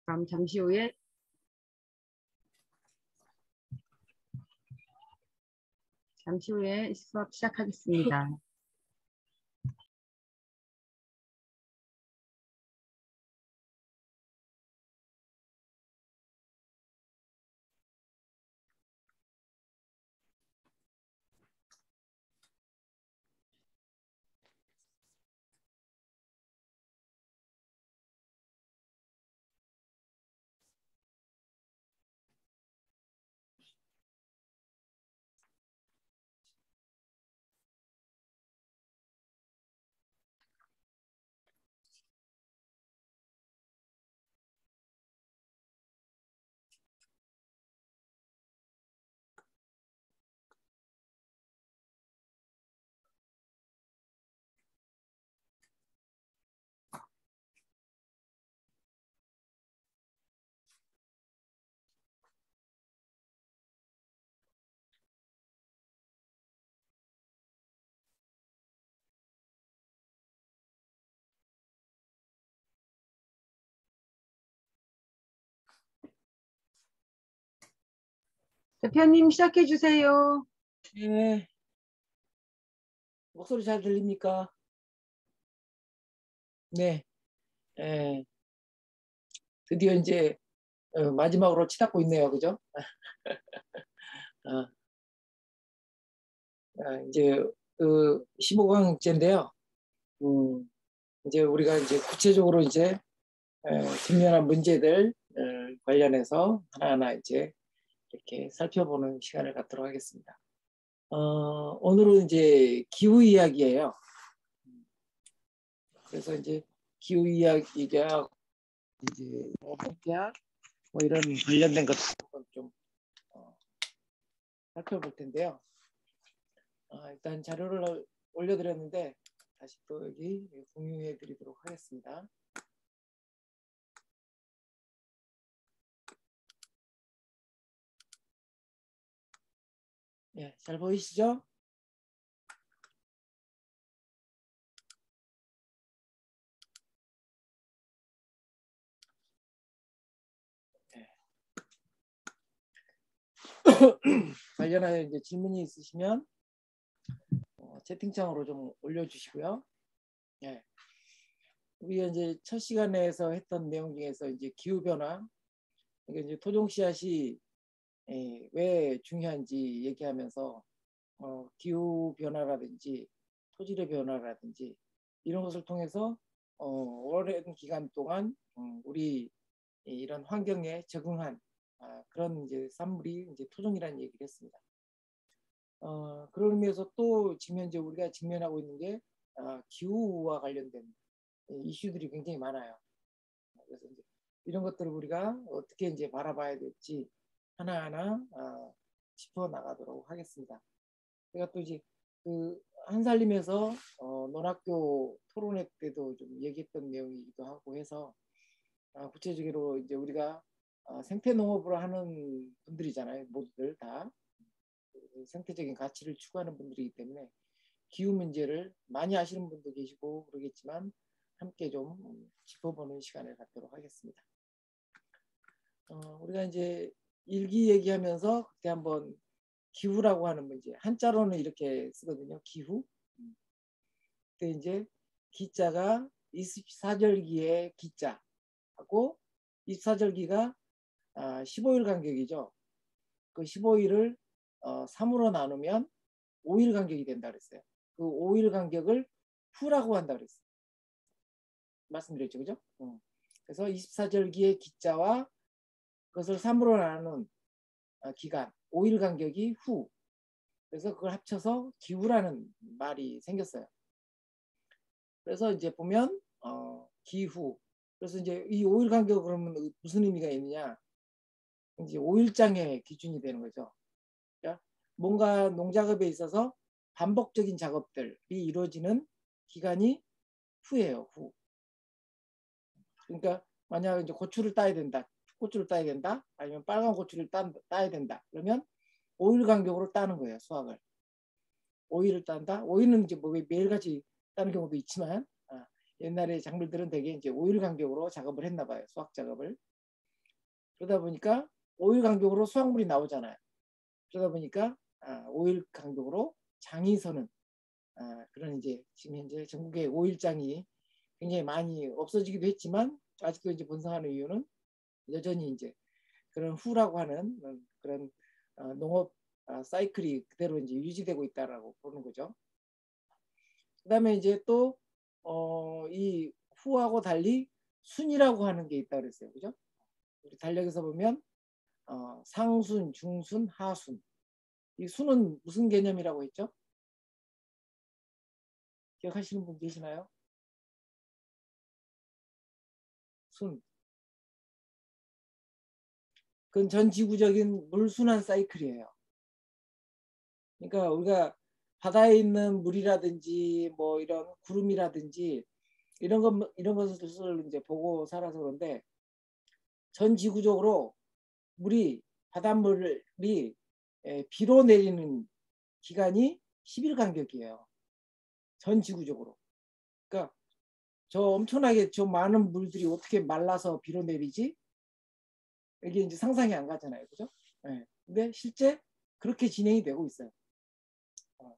그럼 잠시 후에 수업 시작하겠습니다. 대표님 시작해 주세요. 네. 목소리 잘 들립니까? 네. 드디어 이제 마지막으로 치닫고 있네요. 그죠? 이제 그 15강째인데요. 이제 우리가 이제 구체적으로 이제 직면한 문제들 관련해서 하나하나 이제 이렇게 살펴보는 시간을 갖도록 하겠습니다. 오늘은 이제 기후 이야기예요. 그래서 이제 기후 이야기가 이제 대학 뭐 이런 관련된 것들 좀 살펴볼 텐데요. 일단 자료를 올려드렸는데 다시 또 여기 공유해 드리도록 하겠습니다. 네, 잘 보이시죠? 네. 관련하여 이제 질문이 있으시면 채팅창으로 좀 올려주시고요. 네. 우리가 이제 첫 시간에서 했던 내용 중에서 이제 기후 변화, 그러니까 이제 토종 씨앗이 왜 중요한지 얘기하면서 기후 변화라든지 토질의 변화라든지 이런 것을 통해서 오랜 기간 동안 우리 이런 환경에 적응한 그런 이제 산물이 이제 토종이라는 얘기를 했습니다. 그런 의미에서 또 지금 이제 우리가 직면하고 있는 게 기후와 관련된 이슈들이 굉장히 많아요. 그래서 이제 이런 것들을 우리가 어떻게 이제 바라봐야 될지 하나하나 짚어 나가도록 하겠습니다. 제가 또 이제 그 한살림에서 논학교 토론회 때도 좀 얘기했던 내용이기도 하고 해서 구체적으로 이제 우리가 생태 농업을 하는 분들이잖아요. 모두들 다 생태적인 가치를 추구하는 분들이기 때문에 기후 문제를 많이 아시는 분도 계시고 그러겠지만 함께 좀 짚어보는 시간을 갖도록 하겠습니다. 우리가 이제 일기 얘기하면서 그때 한번 기후라고 하는 문제, 한자로는 이렇게 쓰거든요. 기후. 그때 이제 기자가 24절기의 기자하고 24절기가 15일 간격이죠. 그 15일을 3으로 나누면 5일 간격이 된다 그랬어요. 그 5일 간격을 후라고 한다 그랬어요. 말씀드렸죠, 그죠? 그래서 24절기의 기자와 그것을 3으로 나눈 기간 5일 간격이 후. 그래서 그걸 합쳐서 기후라는 말이 생겼어요. 그래서 이제 보면 기후. 그래서 이제 이 5일 간격 그러면 무슨 의미가 있느냐? 이제 5일장의 기준이 되는 거죠. 그러니까 뭔가 농작업에 있어서 반복적인 작업들이 이루어지는 기간이 후예요. 후. 그러니까 만약 이제 고추를 따야 된다. 고추를 따야 된다. 아니면 빨간 고추를 따야 된다. 그러면 5일 간격으로 따는 거예요. 수확을. 5일을 딴다. 5일은 이제 뭐 매일같이 따는 경우도 있지만 옛날에 작물들은 되게 이제 5일 간격으로 작업을 했나 봐요. 수확 작업을. 그러다 보니까 5일 간격으로 수확물이 나오잖아요. 그러다 보니까 5일 간격으로 장이 서는 그런 이제 지금 현재 전국에 5일장이 굉장히 많이 없어지기도 했지만 아직도 이제 번성하는 이유는 여전히 이제 그런 후라고 하는 그런 농업 사이클이 그대로 이제 유지되고 있다라고 보는 거죠. 그다음에 이제 또 이 후하고 달리 순이라고 하는 게 있다 그랬어요, 그죠? 우리 달력에서 보면 상순, 중순, 하순. 이 순은 무슨 개념이라고 했죠? 기억하시는 분 계시나요? 순. 그건 전 지구적인 물순환 사이클이에요. 그러니까 우리가 바다에 있는 물이라든지 뭐 이런 구름이라든지 이런 것을 이제 보고 살아서 그런데 전 지구적으로 물이 바닷물이 비로 내리는 기간이 10일 간격이에요. 전 지구적으로. 그러니까 저 엄청나게 저 많은 물들이 어떻게 말라서 비로 내리지? 이게 이제 상상이 안 가잖아요, 그죠? 네. 근데 실제 그렇게 진행이 되고 있어요.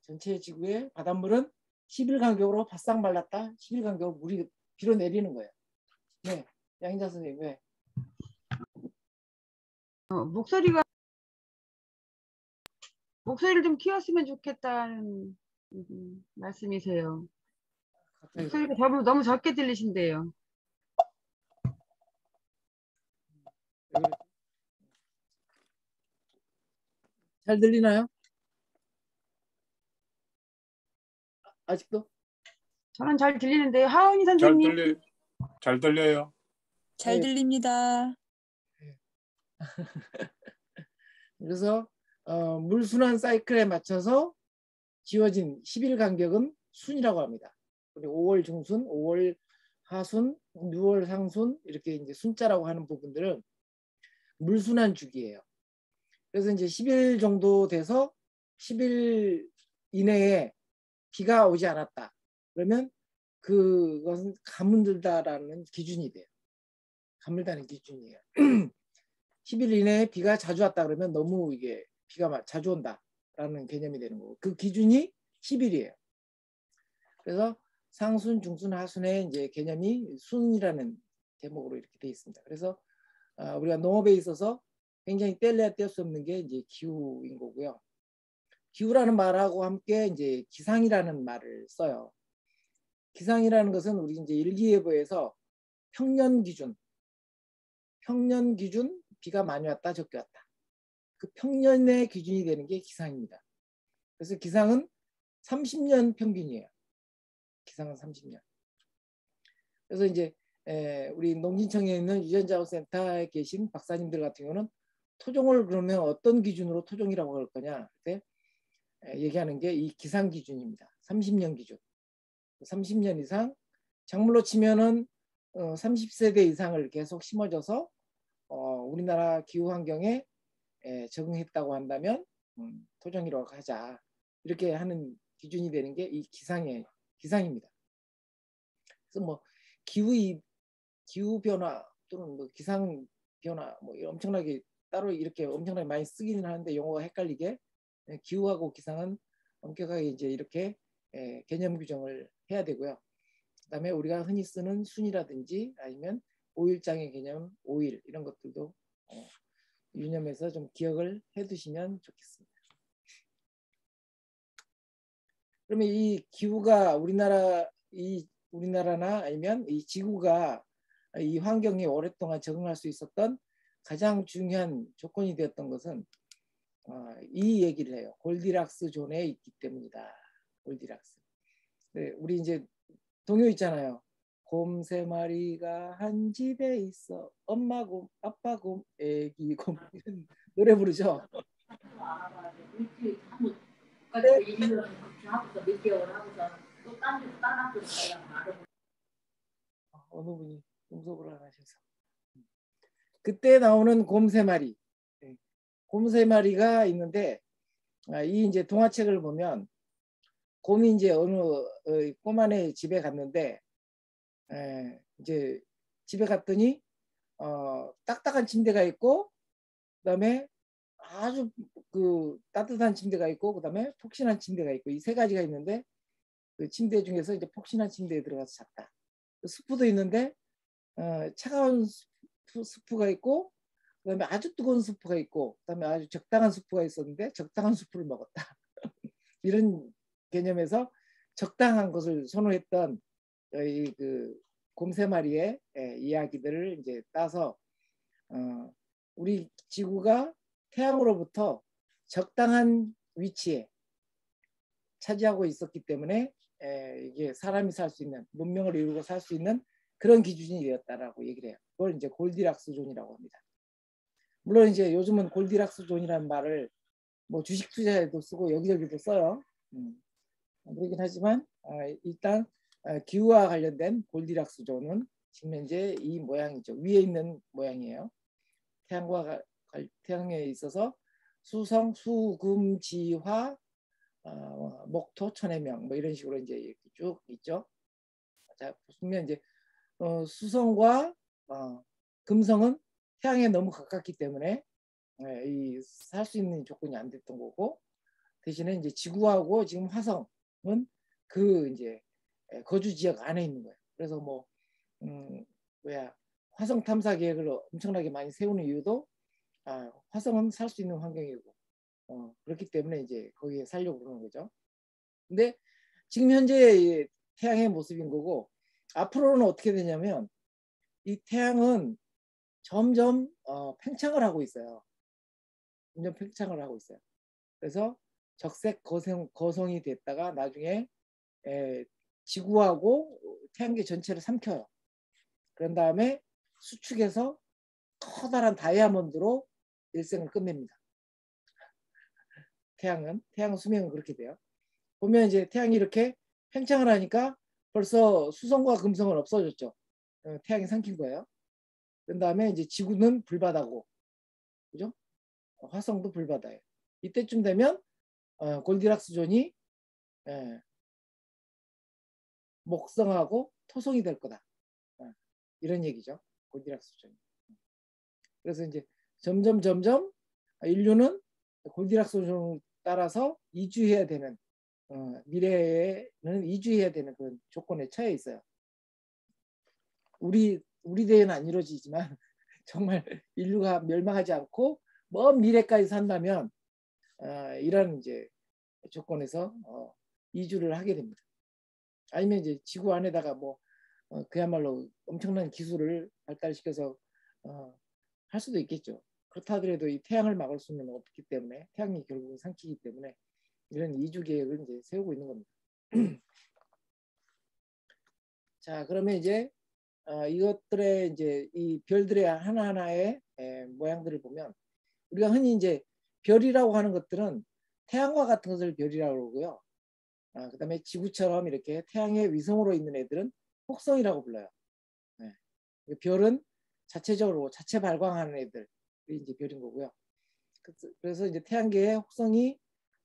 전체 지구의 바닷물은 10일 간격으로 바싹 말랐다. 10일 간격으로 물이 비로 내리는 거예요. 네, 양인자 선생님 왜? 목소리를 좀 키웠으면 좋겠다는 말씀이세요. 갑자기 목소리가 너무 적게 들리신데요. 왜 그러지? 잘 들리나요? 아직도? 저는 잘 들리는데요. 하은이 잘 선생님. 잘 들려요. 잘 네. 들립니다. 그래서 물순환 사이클에 맞춰서 지어진 10일 간격은 순이라고 합니다. 그리고 5월 중순, 5월 하순, 6월 상순 이렇게 이제 순자라고 하는 부분들은 물순환 주기예요. 그래서 이제 10일 정도 돼서 10일 이내에 비가 오지 않았다. 그러면 그것은 가물다라는 기준이 돼요. 가물다는 기준이에요. 10일 이내에 비가 자주 왔다 그러면 너무 이게 비가 자주 온다라는 개념이 되는 거고 그 기준이 10일이에요. 그래서 상순, 중순, 하순의 이제 개념이 순이라는 제목으로 이렇게 되어 있습니다. 그래서 우리가 농업에 있어서 굉장히 뗄래야 뗄 수 없는 게 이제 기후인 거고요. 기후라는 말하고 함께 이제 기상이라는 말을 써요. 기상이라는 것은 우리 이제 일기예보에서 평년 기준 비가 많이 왔다 적게 왔다. 그 평년의 기준이 되는 게 기상입니다. 그래서 기상은 30년 평균이에요. 기상은 30년. 그래서 이제 우리 농진청에 있는 유전자원센터에 계신 박사님들 같은 경우는 토종을 그러면 어떤 기준으로 토종이라고 할 거냐 그때 얘기하는 게 이 기상 기준입니다. 30년 기준. 30년 이상 작물로 치면은 30세대 이상을 계속 심어줘서 우리나라 기후 환경에 적응했다고 한다면 토종이라고 하자. 이렇게 하는 기준이 되는 게 이 기상입니다. 그래서 뭐 기후 변화 또는 뭐 기상 변화 뭐 엄청나게 따로 이렇게 엄청나게 많이 쓰기는 하는데 용어가 헷갈리게 기후하고 기상은 엄격하게 이제 이렇게 개념 규정을 해야 되고요. 그다음에 우리가 흔히 쓰는 순이라든지 아니면 5일장의 개념 5일 이런 것들도 유념해서 좀 기억을 해두시면 좋겠습니다. 그러면 이 기후가 우리나라나 아니면 이 지구가 이 환경에 오랫동안 적응할 수 있었던 가장 중요한 조건이 되었던 것은 이 얘기를 해요. 골디락스 존에 있기 때문이다. 골디락스. 네, 우리 이제 동요 있잖아요. 곰 3마리가 한 집에 있어. 엄마 곰, 아빠 곰, 애기 곰 이런 노래 부르죠. 어느 분이 음속을 안 하셔서. 그때 나오는 곰 3마리. 곰 3마리가 있는데 이 이제 동화책을 보면 곰이 이제 어느 꼬마네 집에 갔는데 이제 집에 갔더니 딱딱한 침대가 있고, 그다음에 아주 그 따뜻한 침대가 있고, 그다음에 폭신한 침대가 있고, 이 세 가지가 있는데 그 침대 중에서 이제 폭신한 침대에 들어가서 잤다. 스프도 있는데 차가운 스프가 있고, 그다음에 아주 뜨거운 스프가 있고, 그다음에 아주 적당한 스프가 있었는데 적당한 스프를 먹었다. 이런 개념에서 적당한 것을 선호했던 그 곰 세 마리의 이야기들을 이제 따서 우리 지구가 태양으로부터 적당한 위치에 차지하고 있었기 때문에 이게 사람이 살 수 있는, 문명을 이루고 살 수 있는 그런 기준이 되었다라고 얘기를 해요. 그걸 이제 골디락스 존이라고 합니다. 물론 이제 요즘은 골디락스 존이라는 말을 뭐 주식 투자에도 쓰고 여기저기도 써요. 그러긴 하지만 일단 기후와 관련된 골디락스 존은 지금 현재 이 모양이죠. 위에 있는 모양이에요. 태양에 있어서 수성, 수금, 지화, 목토, 천해명 뭐 이런 식으로 이제 이렇게 쭉 있죠. 자, 보시면 이제 수성과 금성은 태양에 너무 가깝기 때문에 살 수 있는 조건이 안 됐던 거고, 대신에 이제 지구하고 지금 화성은 그 이제 거주 지역 안에 있는 거예요. 그래서 뭐 화성 탐사 계획을 엄청나게 많이 세우는 이유도 화성은 살 수 있는 환경이고 그렇기 때문에 이제 거기에 살려고 그러는 거죠. 근데 지금 현재 태양의 모습인 거고, 앞으로는 어떻게 되냐면 이 태양은 점점 팽창을 하고 있어요. 점점 팽창을 하고 있어요. 그래서 적색 거성이 됐다가 나중에 지구하고 태양계 전체를 삼켜요. 그런 다음에 수축해서 커다란 다이아몬드로 일생을 끝냅니다. 태양 수명은 그렇게 돼요. 보면 이제 태양이 이렇게 팽창을 하니까 벌써 수성과 금성은 없어졌죠. 태양이 삼킨 거예요. 그런 다음에 이제 지구는 불바다고, 그죠? 화성도 불바다예요. 이때쯤 되면 골디락스 존이 목성하고 토성이 될 거다. 이런 얘기죠. 골디락스 존이. 그래서 이제 점점 인류는 골디락스 존을 따라서 이주해야 되는, 미래에는 이주해야 되는 그런 조건에 처해 있어요. 우리 대에는 안 이루어지지만 정말 인류가 멸망하지 않고 먼 미래까지 산다면 이런 이제 조건에서 이주를 하게 됩니다. 아니면 이제 지구 안에다가 뭐 그야말로 엄청난 기술을 발달시켜서 할 수도 있겠죠. 그렇다 하더라도 이 태양을 막을 수는 없기 때문에, 태양이 결국은 삼키기 때문에 이런 이주 계획을 이제 세우고 있는 겁니다. 자, 그러면 이제 이것들의 이제 이 별들의 하나하나의 모양들을 보면, 우리가 흔히 이제 별이라고 하는 것들은 태양과 같은 것을 별이라고 그러고요. 그다음에 지구처럼 이렇게 태양의 위성으로 있는 애들은 혹성이라고 불러요. 별은 자체적으로 자체 발광하는 애들이 이제 별인 거고요. 그래서 이제 태양계에 혹성이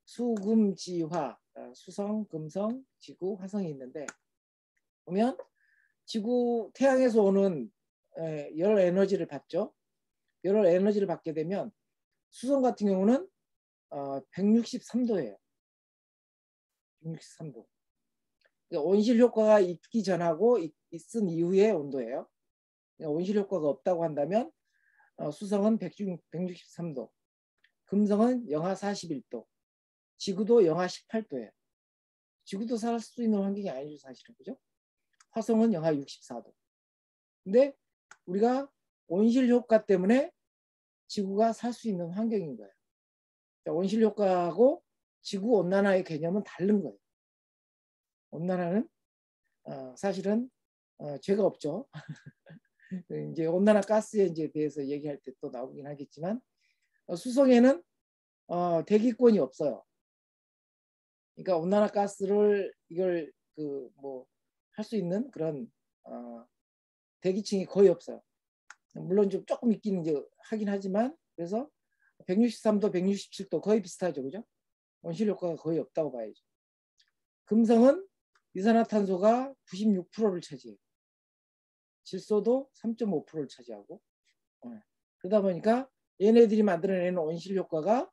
수금지화, 수성, 금성, 지구, 화성이 있는데, 보면 태양에서 오는 열 에너지를 받죠. 열 에너지를 받게 되면 수성 같은 경우는 163도예요. 163도. 그러니까 온실 효과가 있기 전하고 있은 이후의 온도예요. 그러니까 온실 효과가 없다고 한다면 수성은 163도, 금성은 영하 41도, 지구도 영하 18도예요. 지구도 살 수 있는 환경이 아니죠, 사실은. 그죠? 화성은 영하 64도. 근데 우리가 온실 효과 때문에 지구가 살 수 있는 환경인 거예요. 온실 효과하고 지구 온난화의 개념은 다른 거예요. 온난화는 사실은 죄가 없죠. 이제 온난화 가스에 이제 대해서 얘기할 때 또 나오긴 하겠지만, 수성에는 대기권이 없어요. 그러니까 온난화 가스를 이걸 뭐 할 수 있는 그런 대기층이 거의 없어요. 물론 좀 조금 있긴 이제 하긴 하지만, 그래서 163도, 167도 거의 비슷하죠, 그죠? 온실 효과가 거의 없다고 봐야죠. 금성은 이산화탄소가 96%를 차지해요. 질소도 3.5%를 차지하고, 그러다 보니까 얘네들이 만들어내는 온실 효과가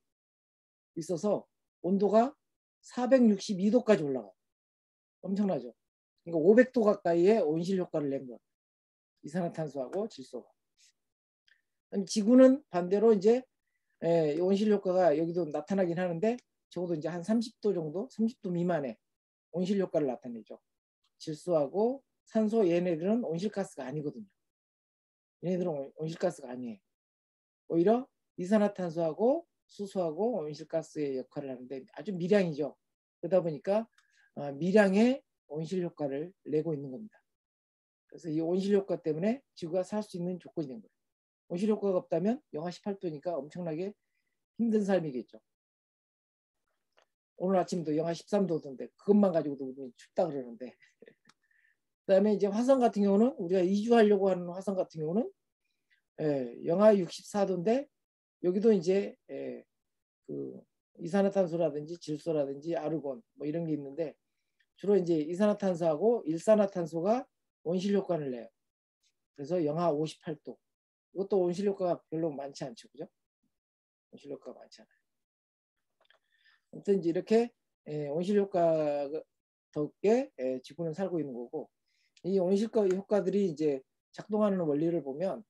있어서 온도가 462도까지 올라가요. 엄청나죠. 그러니까 500도 가까이의 온실 효과를 낸 거예요. 이산화탄소하고 질소가. 지구는 반대로 이제 온실 효과가 여기도 나타나긴 하는데 적어도 이제 한 30도 정도, 30도 미만의 온실 효과를 나타내죠. 질소하고 산소 얘네들은 온실가스가 아니거든요. 얘네들은 온실가스가 아니에요. 오히려 이산화탄소하고 수소하고 온실가스의 역할을 하는데 아주 미량이죠. 그러다 보니까 미량의 온실 효과를 내고 있는 겁니다. 그래서 이 온실 효과 때문에 지구가 살 수 있는 조건이 된 거예요. 온실 효과가 없다면 영하 18도니까 엄청나게 힘든 삶이겠죠. 오늘 아침도 영하 13도던데 그것만 가지고도 우리는 춥다 그러는데 그다음에 이제 화성 같은 경우는 우리가 이주하려고 하는 화성 같은 경우는 영하 64도인데 여기도 이제 그 이산화탄소라든지 질소라든지 아르곤 뭐 이런 게 있는데 주로 이제 이산화탄소하고 일산화탄소가 온실 효과를 내요. 그래서 영하 58도. 이것도 온실 효과가 별로 많지 않죠, 그죠? 온실 효과가 많지 않아요. 아무튼 이제 이렇게 온실 효과 덕에 지구는 살고 있는 거고 이 온실 효과들이 이제 작동하는 원리를 보면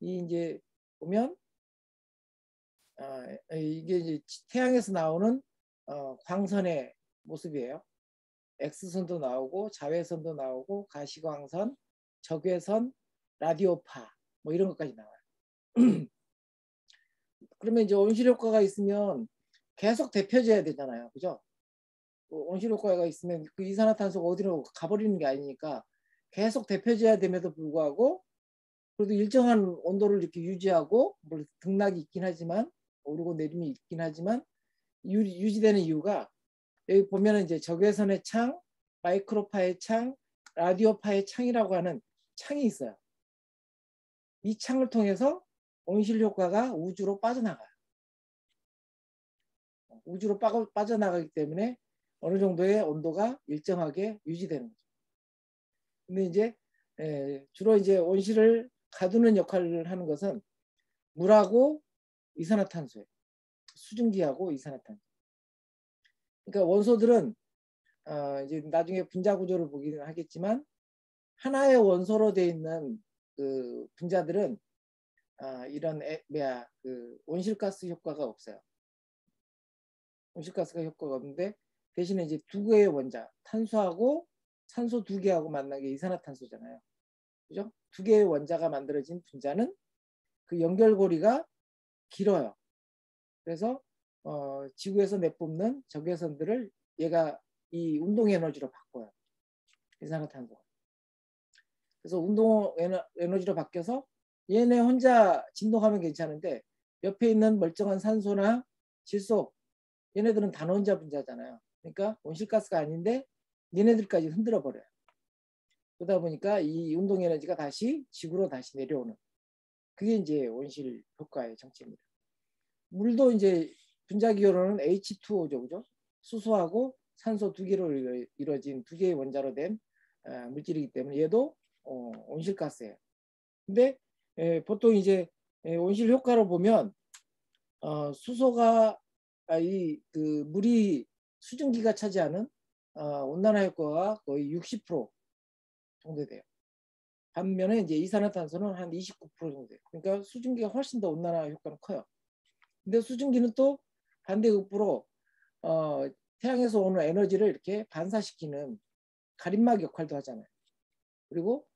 이 이제 보면 이게 이제 태양에서 나오는 광선의 모습이에요. X선도 나오고 자외선도 나오고 가시광선, 적외선, 라디오파 뭐 이런 것까지 나와요. 그러면 이제 온실 효과가 있으면 계속 데펴져야 되잖아요. 그죠? 온실 효과가 있으면 그 이산화탄소가 어디로 가버리는 게 아니니까 계속 데펴져야 됨에도 불구하고 그래도 일정한 온도를 이렇게 유지하고 물론 등락이 있긴 하지만 오르고 내림이 있긴 하지만 유지되는 이유가 여기 보면은 이제 적외선의 창, 마이크로파의 창, 라디오파의 창이라고 하는 창이 있어요. 이 창을 통해서 온실 효과가 우주로 빠져나가요. 우주로 빠져나가기 때문에 어느 정도의 온도가 일정하게 유지되는 거죠. 근데 이제 주로 이제 온실을 가두는 역할을 하는 것은 물하고 이산화탄소예요. 수증기하고 이산화탄소. 그러니까 원소들은 이제 나중에 분자 구조를 보기는 하겠지만 하나의 원소로 되어 있는 그 분자들은 이런 그 온실가스 효과가 없어요. 온실가스가 효과가 없는데 대신에 이제 두 개의 원자, 탄소하고 산소 두 개하고 만난 게 이산화탄소잖아요. 그죠? 두 개의 원자가 만들어진 분자는 그 연결고리가 길어요. 그래서 지구에서 내뿜는 적외선들을 얘가 이 운동 에너지로 바꿔요. 이산화탄소가. 그래서 운동 에너지로 바뀌어서 얘네 혼자 진동하면 괜찮은데 옆에 있는 멀쩡한 산소나 질소 얘네들은 단원자 분자잖아요. 그러니까 온실가스가 아닌데 얘네들까지 흔들어 버려요. 그러다 보니까 이 운동 에너지가 다시 지구로 다시 내려오는 그게 이제 온실 효과의 정체입니다. 물도 이제 분자 기호로는 H2O죠, 그죠? 수소하고 산소 두 개로 이루어진 두 개의 원자로 된 물질이기 때문에 얘도 온실가스예요. 근데 보통 이제 온실 효과로 보면 수소가 그 물이 수증기가 차지하는 온난화 효과가 거의 60% 정도 돼요. 반면에 이제 이산화탄소는 한 29% 정도 돼요. 그러니까 수증기가 훨씬 더 온난화 효과는 커요. 근데 수증기는 또 반대급부로 태양에서 오는 에너지를 이렇게 반사시키는 가림막 역할도 하잖아요. 그리고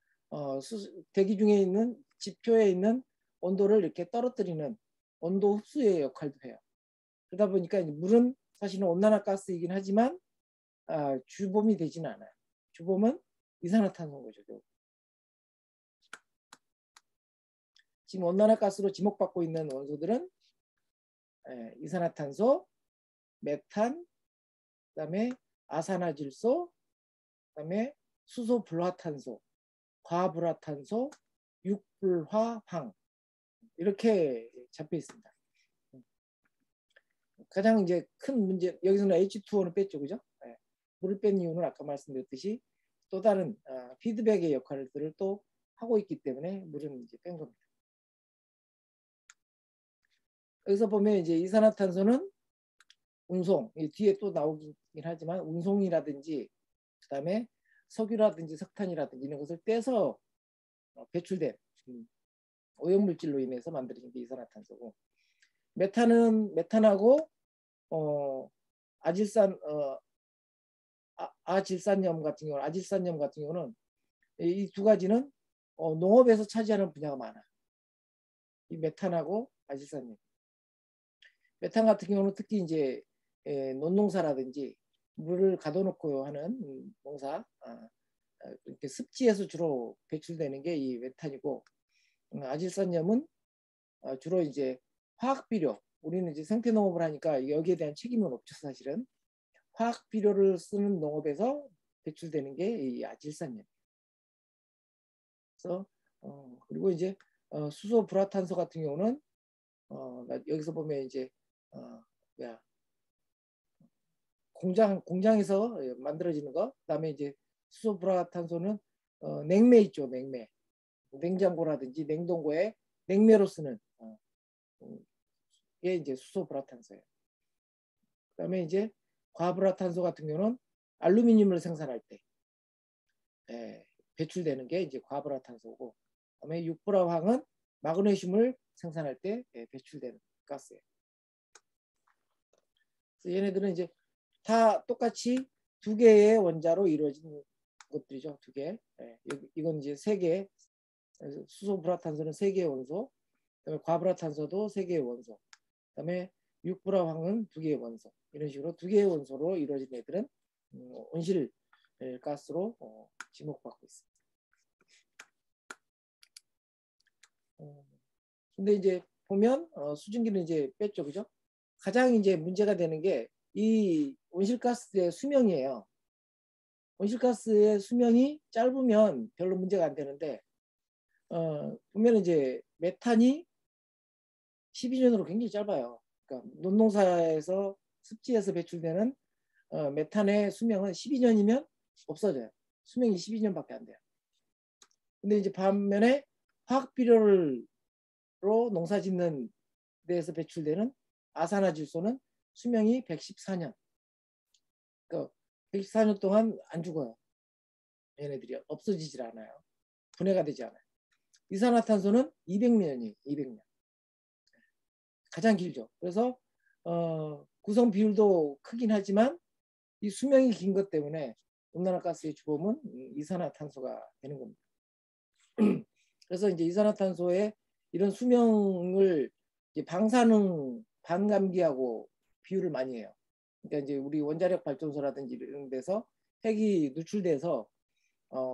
대기 중에 있는 지표에 있는 온도를 이렇게 떨어뜨리는 온도 흡수의 역할도 해요. 그러다 보니까 물은 사실은 온난화 가스이긴 하지만 주범이 되지는 않아요. 주범은 이산화탄소인 거죠. 지금 온난화 가스로 지목받고 있는 원소들은 이산화탄소, 메탄, 그다음에 아산화질소, 그다음에 수소불화탄소, 과불화탄소, 육불화황 이렇게 잡혀 있습니다. 가장 이제 큰 문제 여기서는 H2O는 뺐죠, 그죠? 물을 뺀 이유는 아까 말씀드렸듯이 또 다른 피드백의 역할들을 또 하고 있기 때문에 물은 이제 뺀 겁니다. 여기서 보면 이제 이산화탄소는 운송, 뒤에 또 나오긴 하지만 운송이라든지 그다음에 석유라든지 석탄이라든지 이런 것을 떼서 배출된 오염물질로 인해서 만들어진 게 이산화탄소고, 메탄은 메탄하고 아질산염 같은 경우는 이 두 가지는 농업에서 차지하는 분야가 많아. 이 메탄하고 아질산염. 메탄 같은 경우는 특히 이제 논농사라든지 물을 가둬놓고 하는 농사, 이렇게 습지에서 주로 배출되는 게 이 메탄이고, 아질산염은 주로 이제 화학 비료, 우리는 이제 생태 농업을 하니까 여기에 대한 책임은 없죠 사실은. 화학 비료를 쓰는 농업에서 배출되는 게 이 아질산염. 그래서 그리고 이제 수소 불화탄소 같은 경우는 여기서 보면 이제 공장에서 만들어지는 거. 그다음에 이제 수소 불화탄소는 냉매 있죠, 냉매. 냉장고라든지 냉동고에 냉매로 쓰는 게 이제 수소 불화탄소예요. 그다음에 이제 과불화탄소 같은 경우는 알루미늄을 생산할 때 배출되는 게 이제 과불화탄소고, 그다음에 육불화황은 마그네슘을 생산할 때 배출되는 가스예요. 그래서 얘네들은 이제 다 똑같이 두 개의 원자로 이루어진 것들이죠. 두 개. 이건 이제 세 개. 수소 불화탄소는 세 개의 원소. 그다음에 과불화탄소도 세 개의 원소. 그다음에 육불화황은 두 개의 원소. 이런 식으로 두 개의 원소로 이루어진 애들은 온실 가스로 지목받고 있습니다. 근데 이제 보면 수증기는 이제 뺐죠, 그죠? 가장 이제 문제가 되는 게 이 온실가스의 수명이에요. 온실가스의 수명이 짧으면 별로 문제가 안 되는데, 보면 이제 메탄이 12년으로 굉장히 짧아요. 그러니까 논농사에서 습지에서 배출되는 메탄의 수명은 12년이면 없어져요. 수명이 12년밖에 안 돼요. 근데 이제 반면에 화학 비료로 농사 짓는 데에서 배출되는 아산화질소는 수명이 114년. 그러니까 114년 동안 안 죽어요. 얘네들이 없어지질 않아요. 분해가 되지 않아요. 이산화탄소는 200년이에요. 200년. 가장 길죠. 그래서 구성 비율도 크긴 하지만 이 수명이 긴 것 때문에 온난화가스의 주범은 이산화탄소가 되는 겁니다. 그래서 이제 이산화탄소의 이런 수명을 이제 방사능 반감기하고 비유를 많이 해요. 그러니까 이제 우리 원자력 발전소라든지 이런 데서 핵이 누출돼서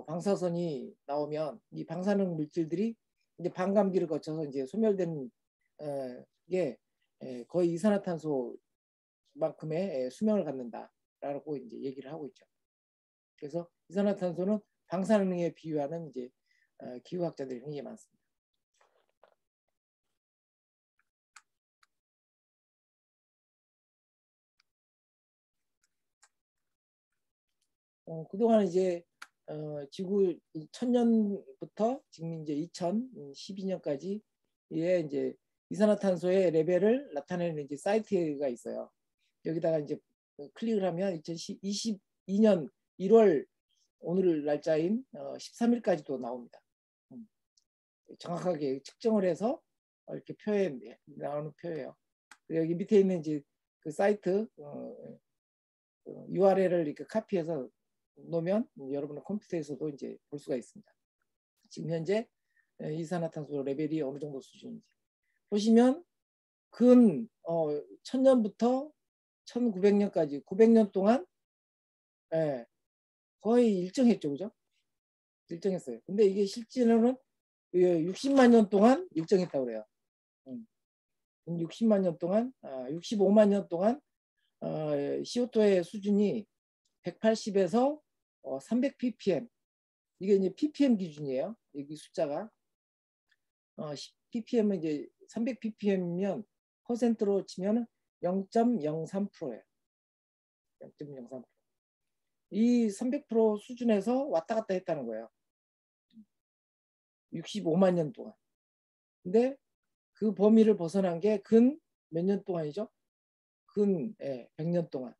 방사선이 나오면 이 방사능 물질들이 이제 반감기를 거쳐서 이제 소멸되는 게 거의 이산화탄소만큼의 수명을 갖는다라고 이제 얘기를 하고 있죠. 그래서 이산화탄소는 방사능에 비유하는 이제 기후학자들이 굉장히 많습니다. 그동안 이제 지구 1000년부터 지금 이제 2012년까지 예 이제 이산화탄소의 레벨을 나타내는 이제 사이트가 있어요. 여기다가 이제 클릭을 하면 2022년 1월 오늘 날짜인 13일까지도 나옵니다. 정확하게 측정을 해서 이렇게 나오는 표예요. 여기 밑에 있는 이제 그 사이트 URL을 이렇게 카피해서 놓으면 여러분의 컴퓨터에서도 이제 볼 수가 있습니다. 지금 현재 이산화탄소 레벨이 어느 정도 수준인지 보시면 근 1000년부터 1900년까지 900년 동안 거의 일정했죠, 그죠? 일정했어요. 근데 이게 실제로는 60만 년 동안 일정했다고 그래요. 60만 년 동안, 65만 년 동안 CO2의 수준이 180에서 300 ppm. 이게 이제 ppm 기준이에요. 여기 숫자가. ppm은 이제 300 ppm이면 퍼센트로 치면 0.03%예요. 0.03%. 이 300% 수준에서 왔다 갔다 했다는 거예요. 65만 년 동안. 근데 그 범위를 벗어난 게 근 몇 년 동안이죠? 근 100년 동안.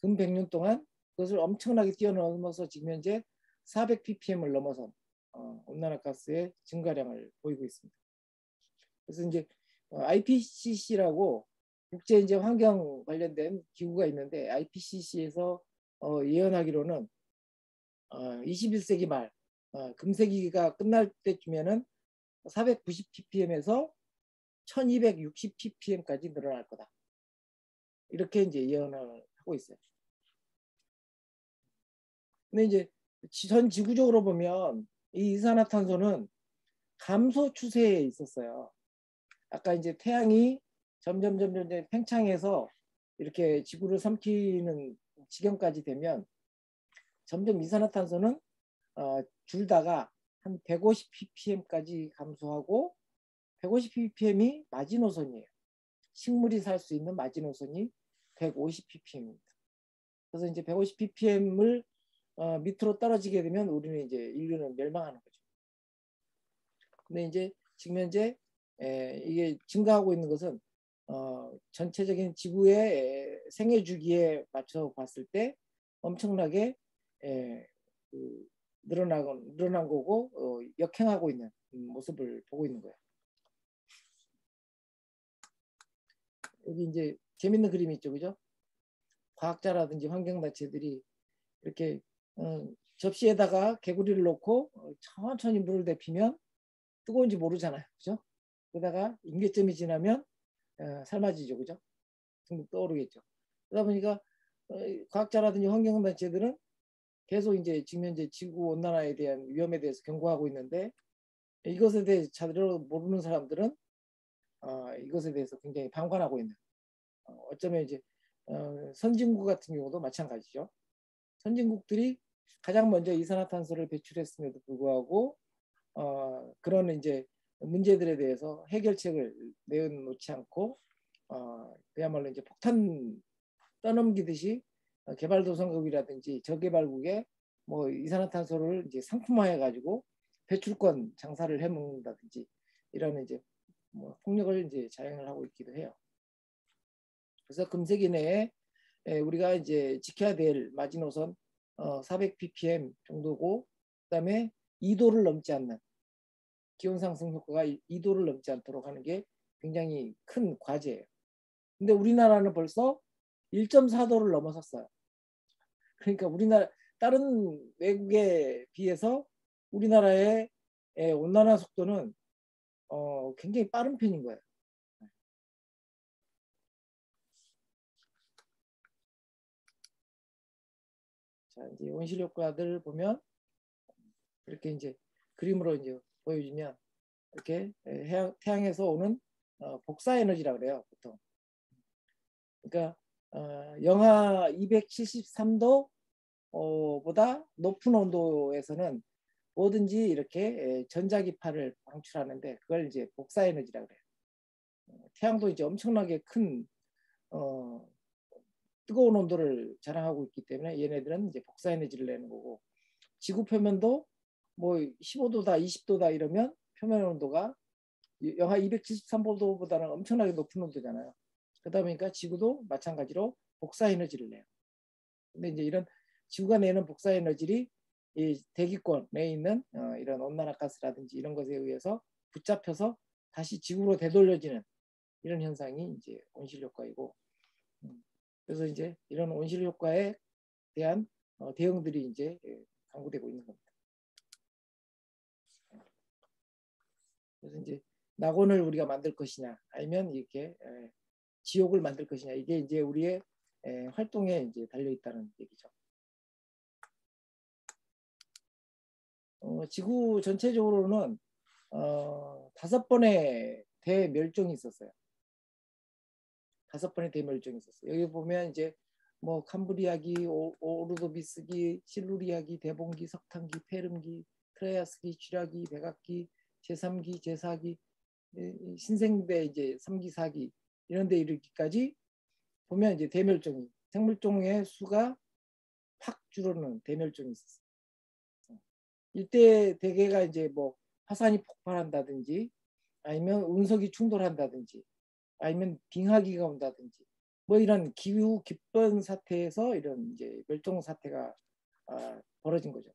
근 100년 동안 그것을 엄청나게 뛰어넘어서 지금 현재 400ppm을 넘어선 온난화가스의 증가량을 보이고 있습니다. 그래서 이제 IPCC라고 국제 이제 환경 관련된 기구가 있는데 IPCC에서 예언하기로는 21세기 말 금세기가 끝날 때쯤에는 490ppm에서 1260ppm까지 늘어날 거다. 이렇게 이제 예언을 하고 있어요. 근데 이제 전 지구적으로 보면 이 이산화탄소는 감소 추세에 있었어요. 아까 이제 태양이 점점 팽창해서 이렇게 지구를 삼키는 지경까지 되면 점점 이산화탄소는 줄다가 한 150ppm까지 감소하고 150ppm이 마지노선이에요. 식물이 살 수 있는 마지노선이 150ppm입니다. 그래서 이제 150ppm을 밑으로 떨어지게 되면 우리는 이제 인류는 멸망하는 거죠. 근데 이제 지금 현재 이게 증가하고 있는 것은 전체적인 지구의 생애 주기에 맞춰 봤을 때 엄청나게 늘어난 거고 역행하고 있는 모습을 보고 있는 거예요. 여기 이제 재밌는 그림이 있죠, 그죠? 과학자라든지 환경단체들이 이렇게 접시에다가 개구리를 넣고 천천히 물을 데피면 뜨거운지 모르잖아요, 그죠? 그러다가 임계점이 지나면 삶아지죠, 그죠? 둥둥 떠오르겠죠. 그러다 보니까 과학자라든지 환경단체들은 계속 이제 지금 현재 지구 온난화에 대한 위험에 대해서 경고하고 있는데 이것에 대해 제대로 모르는 사람들은 이것에 대해서 굉장히 방관하고 있는. 어쩌면 이제 선진국 같은 경우도 마찬가지죠. 선진국들이 가장 먼저 이산화탄소를 배출했음에도 불구하고 그런 이제 문제들에 대해서 해결책을 내놓지 않고 그야말로 이제 폭탄 떠넘기듯이 개발도상국이라든지 저개발국에 뭐 이산화탄소를 이제 상품화해 가지고 배출권 장사를 해먹는다든지 이런 이제 뭐 폭력을 이제 자행을 하고 있기도 해요. 그래서 금세기 내에 우리가 이제 지켜야 될 마지노선 400ppm 정도고, 그다음에 2도를 넘지 않는 기온 상승 효과가 2도를 넘지 않도록 하는 게 굉장히 큰 과제예요. 근데 우리나라는 벌써 1.4도를 넘어섰어요. 그러니까 우리나라 다른 외국에 비해서 우리나라의 온난화 속도는 굉장히 빠른 편인 거예요. 자, 이제 온실 효과들 보면 이렇게 이제 그림으로 이제 보여주면 이렇게 태양에서 오는 복사 에너지라고 그래요, 보통. 그러니까 영하 273도 보다 높은 온도에서는 뭐든지 이렇게 전자기파를 방출하는데 그걸 이제 복사 에너지라고 그래요. 태양도 이제 엄청나게 큰 뜨거운 온도를 자랑하고 있기 때문에 얘네들은 이제 복사 에너지를 내는 거고, 지구 표면도 뭐 15도다 20도다 이러면 표면 온도가 영하 273도보다는 엄청나게 높은 온도잖아요. 그러다 보니까 지구도 마찬가지로 복사 에너지를 내요. 근데 이제 이런 지구가 내는 복사 에너지를 이 대기권에 있는 이런 온난화가스라든지 이런 것에 의해서 붙잡혀서 다시 지구로 되돌려지는 이런 현상이 이제 온실 효과이고, 그래서 이제 이런 온실 효과에 대한 대응들이 이제 강구되고 있는 겁니다. 그래서 이제 낙원을 우리가 만들 것이냐, 아니면 이렇게 지옥을 만들 것이냐, 이게 이제 우리의 활동에 이제 달려 있다는 얘기죠. 지구 전체적으로는 5번의 대멸종이 있었어요. 5번의 대멸종이 있었어요. 여기 보면 이제 뭐 캄브리아기, 오르도비스기, 실루리아기, 대봉기, 석탄기, 페름기, 트라이아스기, 쥐라기, 백악기, 제3기, 제4기, 신생대 이제 3기, 4기 이런 데 이르기까지 보면 이제 대멸종이, 생물종의 수가 확 줄어드는 대멸종이 있었어요. 이때 대개가 이제 뭐 화산이 폭발한다든지 아니면 운석이 충돌한다든지 아니면 빙하기가 온다든지 뭐 이런 기후 기쁜 사태에서 이런 이제 멸종 사태가 벌어진 거죠.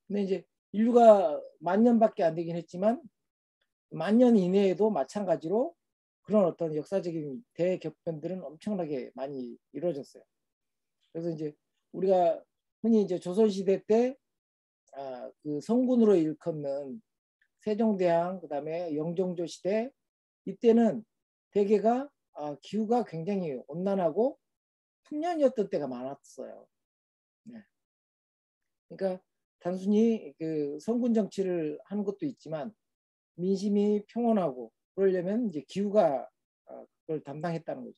근데 이제 인류가 10,000년밖에 안 되긴 했지만 10,000년 이내에도 마찬가지로 그런 어떤 역사적인 대격변들은 엄청나게 많이 이루어졌어요. 그래서 이제 우리가 흔히 이제 조선시대 때 그 성군으로 일컫는 세종대왕 그다음에 영종조 시대 이때는 대개가 기후가 굉장히 온난하고 풍년이었던 때가 많았어요. 네. 그러니까 단순히 그 성군 정치를 하는 것도 있지만 민심이 평온하고 그러려면 이제 기후가 그걸 담당했다는 거죠.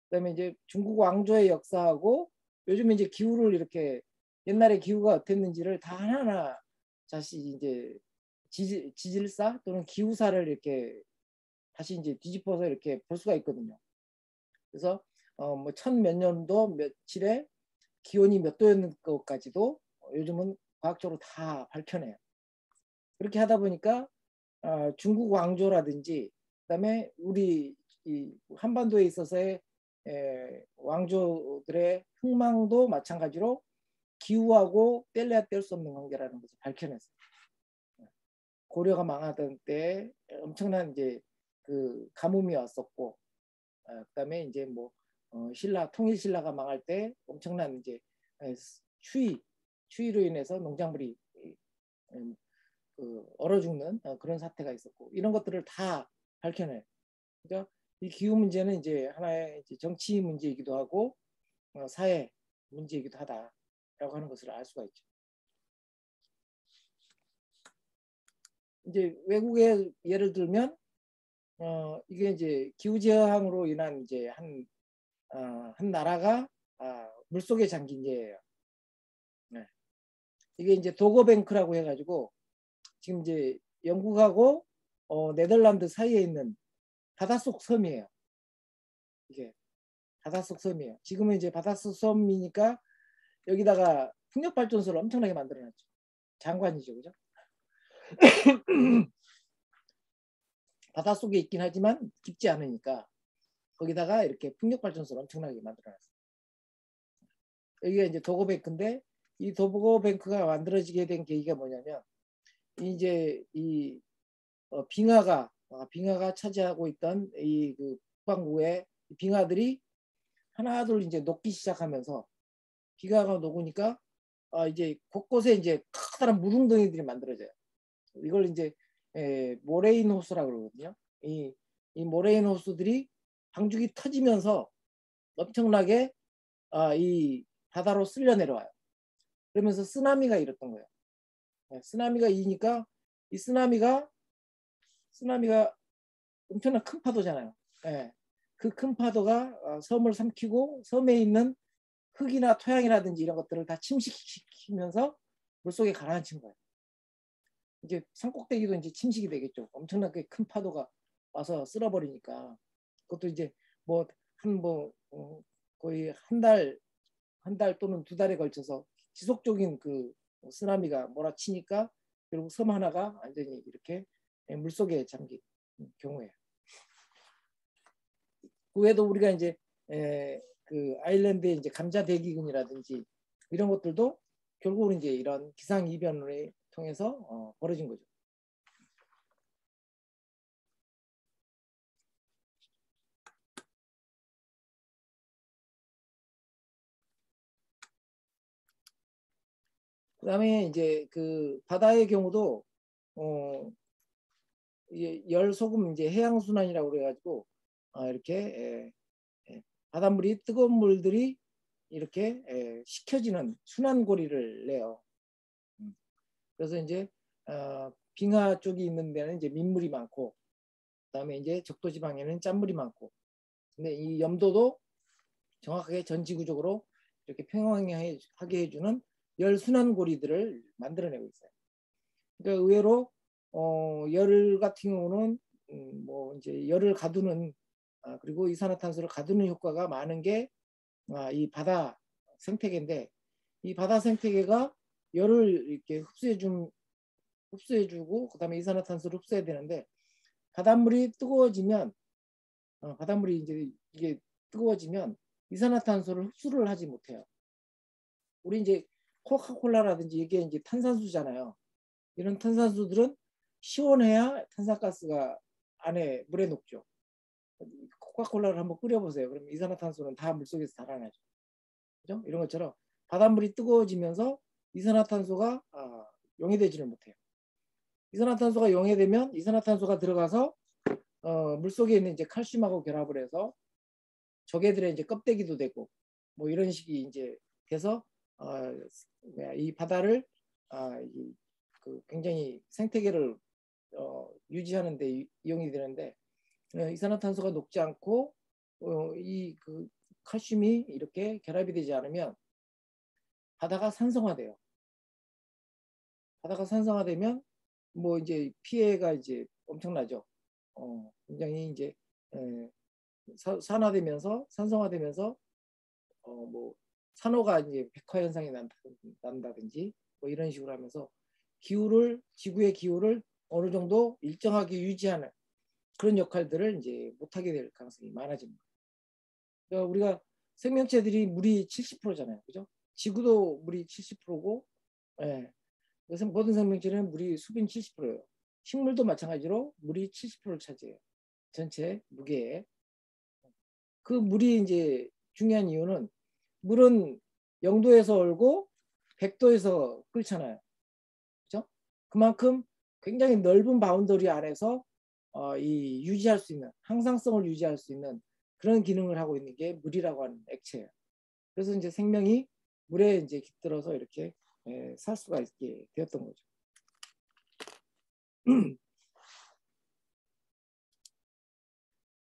그다음에 이제 중국 왕조의 역사하고 요즘 이제 기후를 이렇게 옛날에 기후가 어땠는지를 다 하나하나 다시 이제 지질사 또는 기후사를 이렇게 다시 이제 뒤집어서 이렇게 볼 수가 있거든요. 그래서 뭐 천 몇 년도 며칠에 기온이 몇 도였는 것까지도 요즘은 과학적으로 다 밝혀내요. 그렇게 하다 보니까 중국 왕조라든지 그다음에 우리 이 한반도에 있어서의 왕조들의 흥망도 마찬가지로 기후하고 뗄래야 뗄 수 없는 관계라는 것을 밝혀냈어요. 고려가 망하던 때 엄청난 이제 그 가뭄이 왔었고, 그다음에 이제 뭐 신라 통일 신라가 망할 때 엄청난 이제 추위로 인해서 농작물이 얼어 죽는 그런 사태가 있었고 이런 것들을 다 밝혀내요. 그러니까 이 기후 문제는 이제 하나의 이제 정치 문제이기도 하고 사회 문제이기도 하다라고 하는 것을 알 수가 있죠. 이제 외국의 예를 들면 이게 이제 기후 저항으로 인한 이제 한 나라가 물속에 잠긴 예예요. 네. 이게 이제 도거뱅크라고 해가지고 지금 이제 영국하고 네덜란드 사이에 있는 바닷속 섬이에요. 이게 바닷속 섬이에요. 지금은 이제 바닷속 섬이니까 여기다가 풍력발전소를 엄청나게 만들어놨죠. 장관이죠, 그죠? 바닷속에 있긴 하지만 깊지 않으니까 거기다가 이렇게 풍력발전소를 엄청나게 만들어놨어요. 여기가 이제 도거뱅크인데 이 도거뱅크가 만들어지게 된 계기가 뭐냐면 이제 이 빙하가 차지하고 있던 이 그 북반구의 빙하들이 하나둘 이제 녹기 시작하면서 빙하가 녹으니까 이제 곳곳에 이제 커다란 물웅덩이들이 만들어져요. 이걸 이제 모레인 호수라고 그러거든요. 이 모레인 호수들이 방죽이 터지면서 엄청나게 이 바다로 쓸려 내려와요. 그러면서 쓰나미가 일었던 거예요. 쓰나미가 이니까 이 쓰나미가 엄청난 큰 파도잖아요. 그 큰 파도가 섬을 삼키고 섬에 있는 흙이나 토양이라든지 이런 것들을 다 침식시키면서 물속에 가라앉힌 거예요. 이제 산꼭대기도 이제 침식이 되겠죠. 엄청나게 큰 파도가 와서 쓸어버리니까 그것도 이제 거의 한 달 또는 2달에 걸쳐서 지속적인 그 쓰나미가 몰아치니까 결국 섬 하나가 완전히 이렇게 물속에 잠긴 경우예요. 그 외에도 우리가 이제 그 아일랜드의 이제 감자 대기근이라든지 이런 것들도 결국은 이제 이런 기상 이변을 통해서 벌어진 거죠. 그다음에 이제 그 바다의 경우도 열소금 이제 해양순환이라고 그래가지고 이렇게 바닷물이 뜨거운 물들이 이렇게 식혀지는 순환고리를 내요. 그래서 이제 빙하 쪽이 있는 데는 이제 민물이 많고 그다음에 이제 적도지방에는 짠물이 많고 근데 이 염도도 정확하게 전지구적으로 이렇게 평행하게 해주는 열순환고리들을 만들어내고 있어요. 그러니까 의외로 열 같은 경우는 뭐 이제 열을 가두는 그리고 이산화탄소를 가두는 효과가 많은 게 이 바다 생태계인데 이 바다 생태계가 열을 이렇게 흡수해 준 흡수해주고 그다음에 이산화탄소를 흡수해야 되는데 바닷물이 뜨거워지면 바닷물이 이제 이게 뜨거워지면 이산화탄소를 흡수를 하지 못해요. 우리 이제 코카콜라라든지 이게 이제 탄산수잖아요. 이런 탄산수들은 시원해야 탄산가스가 안에 물에 녹죠. 코카콜라를 한번 끓여보세요. 그럼 이산화탄소는 다 물속에서 달아나죠. 그죠? 이런 것처럼 바닷물이 뜨거워지면서 이산화탄소가 용해되지를 못해요. 이산화탄소가 용해되면 이산화탄소가 들어가서 물속에 있는 이제 칼슘하고 결합을 해서 조개들의 이제 껍데기도 되고 뭐 이런 식이 이제 돼서 이 바다를 굉장히 생태계를 유지하는 데 이용이 되는데 이산화탄소가 녹지 않고 이 칼슘이 이렇게 결합이 되지 않으면 바다가 산성화돼요. 바다가 산성화되면 뭐 이제 피해가 이제 엄청나죠. 굉장히 이제 산화되면서 산성화되면서 뭐 산호가 이제 백화 현상이 난다든지 뭐 이런 식으로 하면서 지구의 기후를 어느 정도 일정하게 유지하는 그런 역할들을 이제 못하게 될 가능성이 많아집니다. 그러니까 우리가 생명체들이 물이 70%잖아요, 그죠? 지구도 물이 70%고, 예. 그래서 모든 생명체는 물이 수분 70%예요. 식물도 마찬가지로 물이 70%를 차지해요. 전체 무게에. 그 물이 이제 중요한 이유는 물은 0도에서 얼고 100도에서 끓잖아요. 그죠? 그만큼 굉장히 넓은 바운더리 안에서 유지할 수 있는 항상성을 유지할 수 있는 그런 기능을 하고 있는 게 물이라고 하는 액체예요. 그래서 이제 생명이 물에 이제 깃들어서 이렇게 살 수가 있게 되었던 거죠.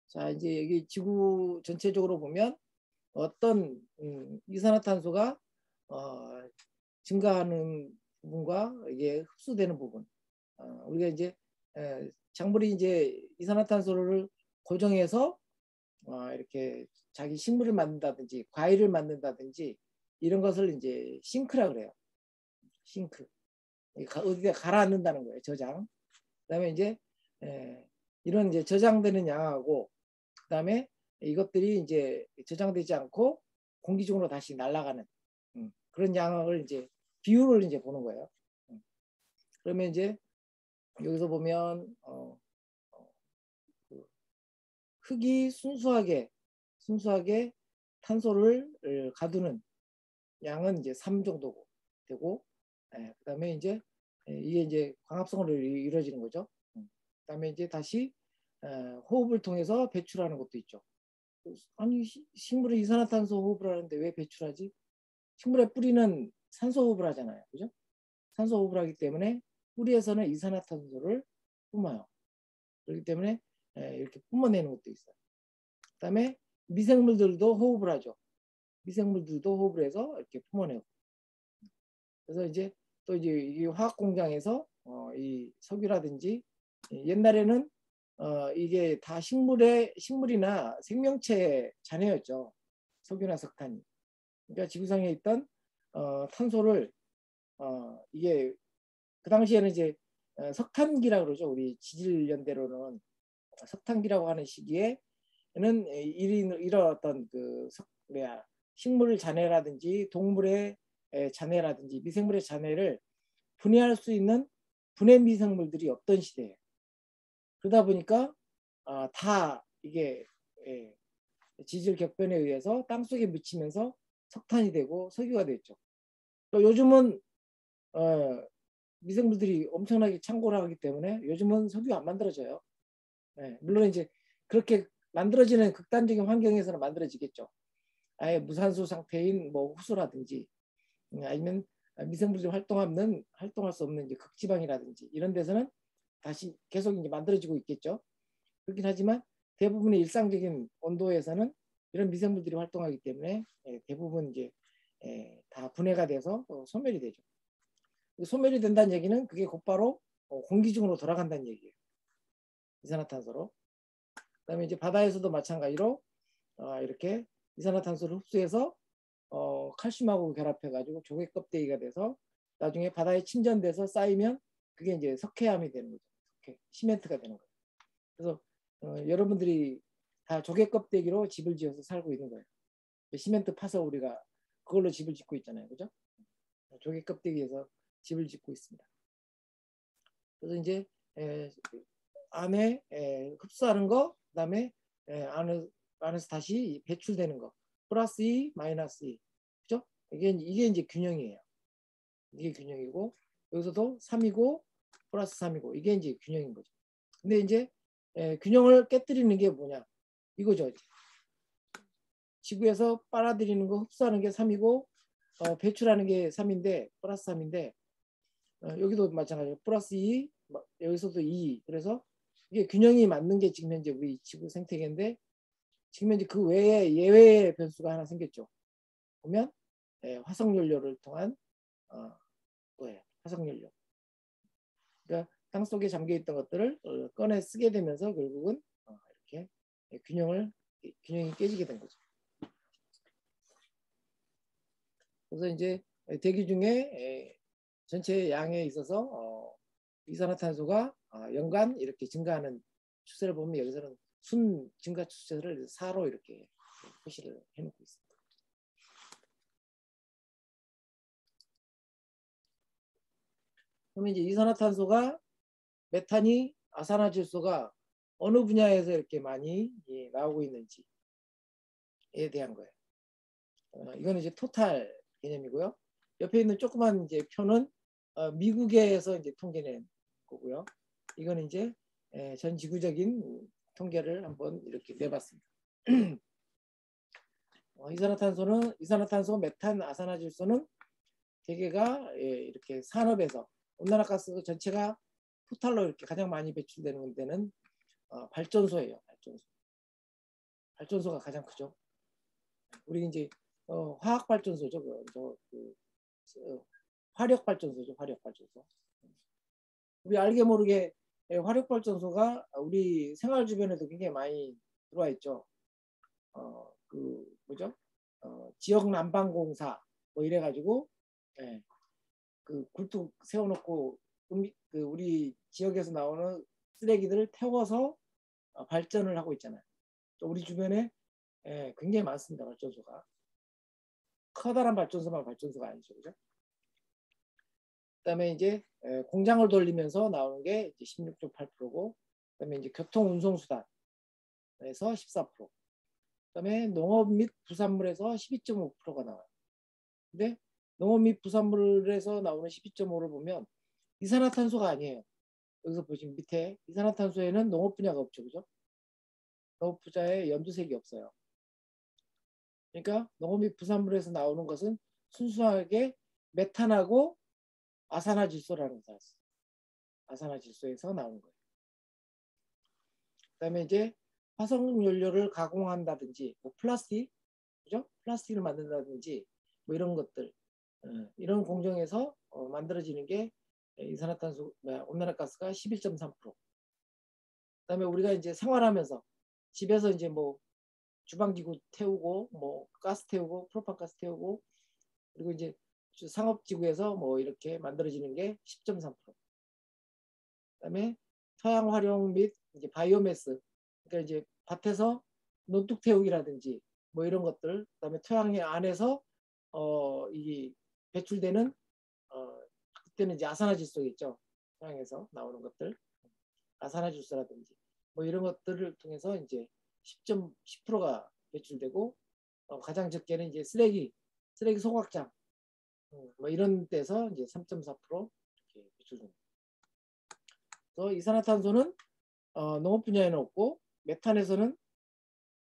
자, 이제 여기 지구 전체적으로 보면 어떤 이산화탄소가 증가하는 부분과 이게 흡수되는 부분. 우리가 이제 작물이 이제 이산화탄소를 고정해서 이렇게 자기 식물을 만든다든지 과일을 만든다든지 이런 것을 이제 싱크라 그래요. 싱크. 어디다 가라앉는다는 거예요. 저장. 그다음에 이제 이런 이제 저장되는 양하고 그다음에 이것들이 이제 저장되지 않고 공기 중으로 다시 날아가는 그런 양을 이제 비율을 이제 보는 거예요. 그러면 이제 여기서 보면 흙이 순수하게 탄소를 가두는 양은 이제 3 정도 되고, 그다음에 이제 이게 이제 광합성으로 이루어지는 거죠. 그다음에 이제 다시 호흡을 통해서 배출하는 것도 있죠. 아니 식물이 이산화탄소 호흡을 하는데 왜 배출하지? 식물의 뿌리는 산소 호흡을 하잖아요, 그죠? 산소 호흡을 하기 때문에 뿌리에서는 이산화탄소를 뿜어요. 그렇기 때문에 이렇게 뿜어내는 것도 있어요. 그다음에 미생물들도 호흡을 하죠. 미생물들도 호흡을 해서 이렇게 뿜어내고. 그래서 이제 또 이제 이 화학 공장에서 이 석유라든지 옛날에는 이게 다 식물이나 생명체의 잔해였죠. 석유나 석탄이. 그러니까 지구상에 있던 탄소를 이게 그 당시에는 이제 석탄기라고 그러죠. 우리 지질연대로는 석탄기라고 하는 시기에는 이런 어떤 식물 잔해라든지 동물의 잔해라든지 미생물의 잔해를 분해할 수 있는 분해 미생물들이 없던 시대예요. 그러다 보니까 다 이게 지질 격변에 의해서 땅속에 묻히면서 석탄이 되고 석유가 됐죠. 요즘은 미생물들이 엄청나게 창고를 하기 때문에 요즘은 석유 안 만들어져요. 물론 이제 그렇게 만들어지는 극단적인 환경에서는 만들어지겠죠. 아예 무산소 상태인 뭐 호수라든지 아니면 미생물들이 활동할 수 없는 이제 극지방이라든지 이런 데서는 다시 계속 이제 만들어지고 있겠죠. 그렇긴 하지만 대부분의 일상적인 온도에서는 이런 미생물들이 활동하기 때문에 대부분 이제 다 분해가 돼서 소멸이 되죠. 소멸이 된다는 얘기는 그게 곧바로 공기 중으로 돌아간다는 얘기예요. 이산화탄소로. 그다음에 이제 바다에서도 마찬가지로 이렇게 이산화탄소를 흡수해서 칼슘하고 결합해가지고 조개 껍데기가 돼서 나중에 바다에 침전돼서 쌓이면 그게 이제 석회암이 되는 거죠. 석회, 시멘트가 되는 거예요. 그래서 여러분들이 다 조개 껍데기로 집을 지어서 살고 있는 거예요. 시멘트 파서 우리가 그걸로 집을 짓고 있잖아요. 그죠? 조개 껍데기에서 집을 짓고 있습니다. 그래서 이제 안에 흡수하는 거, 그다음에 안에서 다시 배출되는 거, 플러스 2, 마이너스 2, 그죠? 이게 이제 균형이에요. 이게 균형이고 여기서도 3이고 플러스 3이고 이게 이제 균형인 거죠. 근데 이제 균형을 깨뜨리는 게 뭐냐? 이거죠. 지구에서 빨아들이는 거, 흡수하는 게 3이고 배출하는 게 3인데 플러스 3인데 여기도 마찬가지로 플러스 2, 여기서도 2. 그래서 이게 균형이 맞는 게 지금 현재 우리 지구 생태계인데 지금 현재 그 외에 예외의 변수가 하나 생겼죠. 보면 화석연료를 통한 거예요. 화석연료. 그러니까 땅 속에 잠겨 있던 것들을 꺼내 쓰게 되면서 결국은 이렇게 균형이 깨지게 된 거죠. 그래서 이제 대기 중에 전체 양에 있어서 이산화탄소가 연간 이렇게 증가하는 추세를 보면 여기서는 순 증가 추세를 4로 이렇게 표시를 해놓고 있습니다. 그러면 이제 이산화탄소가 메탄이 아산화질소가 어느 분야에서 이렇게 많이 나오고 있는지에 대한 거예요. 이거는 이제 토탈 개념이고요. 옆에 있는 조그만 이제 표는 미국에서 이제 통계낸 거고요. 이거는 이제 전 지구적인 통계를 한번 이렇게 내봤습니다. 이산화탄소, 메탄, 아산화질소는 대개가 이렇게 산업에서 온난화가스 전체가 토탈로 이렇게 가장 많이 배출되는 데는 발전소예요. 발전소가 가장 크죠. 우리 이제 화학 발전소죠. 화력 발전소죠. 화력 발전소. 우리 알게 모르게 화력 발전소가 우리 생활 주변에도 굉장히 많이 들어와 있죠. 뭐죠? 지역 난방공사 뭐 이래가지고 그 굴뚝 세워놓고 우리 지역에서 나오는 쓰레기들을 태워서 발전을 하고 있잖아요. 우리 주변에 굉장히 많습니다. 발전소가. 커다란 발전소가 아니죠. 그죠? 그다음에 이제 공장을 돌리면서 나오는 게 16.8%고 그다음에 이제 교통 운송 수단에서 14%. 그다음에 농업 및 부산물에서 12.5%가 나와요. 근데 농업 및 부산물에서 나오는 12.5를 보면 이산화탄소가 아니에요. 여기서 보시면 밑에 이산화탄소에는 농업 분야가 없죠. 그죠? 농업 분야에 연두색이 없어요. 그러니까 농업 및 부산물에서 나오는 것은 순수하게 메탄하고 아산화질소라는 거. 아산화질소에서 나오는 거예요. 그다음에 이제 화석연료를 가공한다든지 뭐 플라스틱, 그죠? 플라스틱을 만든다든지 뭐 이런 것들, 이런 공정에서 만들어지는 게 이산화탄소, 온난화가스가 11.3%. 그다음에 우리가 이제 생활하면서 집에서 이제 뭐 주방기구 태우고 뭐 가스 태우고 프로판가스 태우고 그리고 이제 상업지구에서 뭐 이렇게 만들어지는 게 10.3%. 그다음에 토양 활용 및 이제 바이오매스, 그러니까 이제 밭에서 논둑 태우기라든지 뭐 이런 것들, 그다음에 토양 안에서 이 배출되는 그때는 이제 아산화질소겠죠. 토양에서 나오는 것들, 아산화질소라든지 뭐 이런 것들을 통해서 이제 10.10%가 배출되고 가장 적게는 이제 쓰레기 소각장 뭐 이런 데서 이제 3.4% 이렇게 배출됩니다. 그래서 이산화탄소는 농업 분야에는 없고 메탄에서는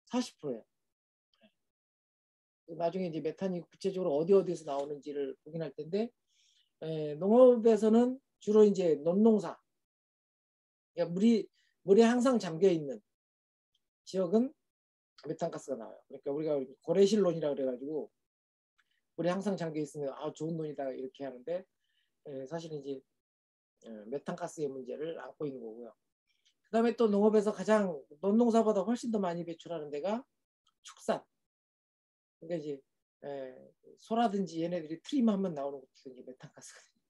40%예요. 나중에 이제 메탄이 구체적으로 어디에서 나오는지를 확인할 텐데 농업에서는 주로 이제 논농사, 그러니까 물에 항상 잠겨 있는 지역은 메탄가스가 나와요. 그러니까 우리가 고래실론이라 그래가지고 물에 항상 잠겨 있으면 좋은 논이다 이렇게 하는데 사실은 이제 메탄가스의 문제를 안고 있는 거고요. 그다음에 또 농업에서 가장 논농사보다 훨씬 더 많이 배출하는 데가 축산. 그러니까 이제 소라든지 얘네들이 트림하면 나오는 것도 이제 메탄가스거든요.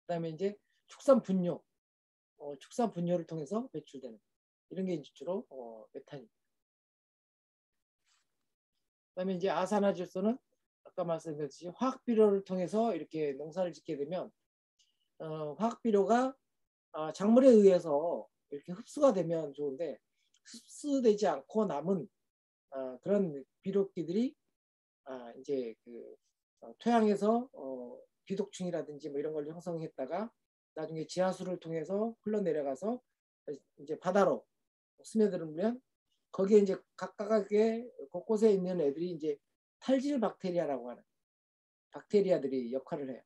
그다음에 이제 축산 분뇨, 축산 분뇨를 통해서 배출되는 이런 게 이제 주로 메탄입니다. 그다음에 이제 아산화질소는 아까 말씀드렸듯이 화학 비료를 통해서 이렇게 농사를 짓게 되면 화학 비료가 작물에 의해서 이렇게 흡수가 되면 좋은데 흡수되지 않고 남은 그런 비료끼들이 이제 그 토양에서 비독충이라든지 뭐 이런 걸 형성했다가 나중에 지하수를 통해서 흘러내려가서 이제 바다로 스며들면 거기에 이제 각각의 곳곳에 있는 애들이 이제 탈질 박테리아라고 하는 박테리아들이 역할을 해요.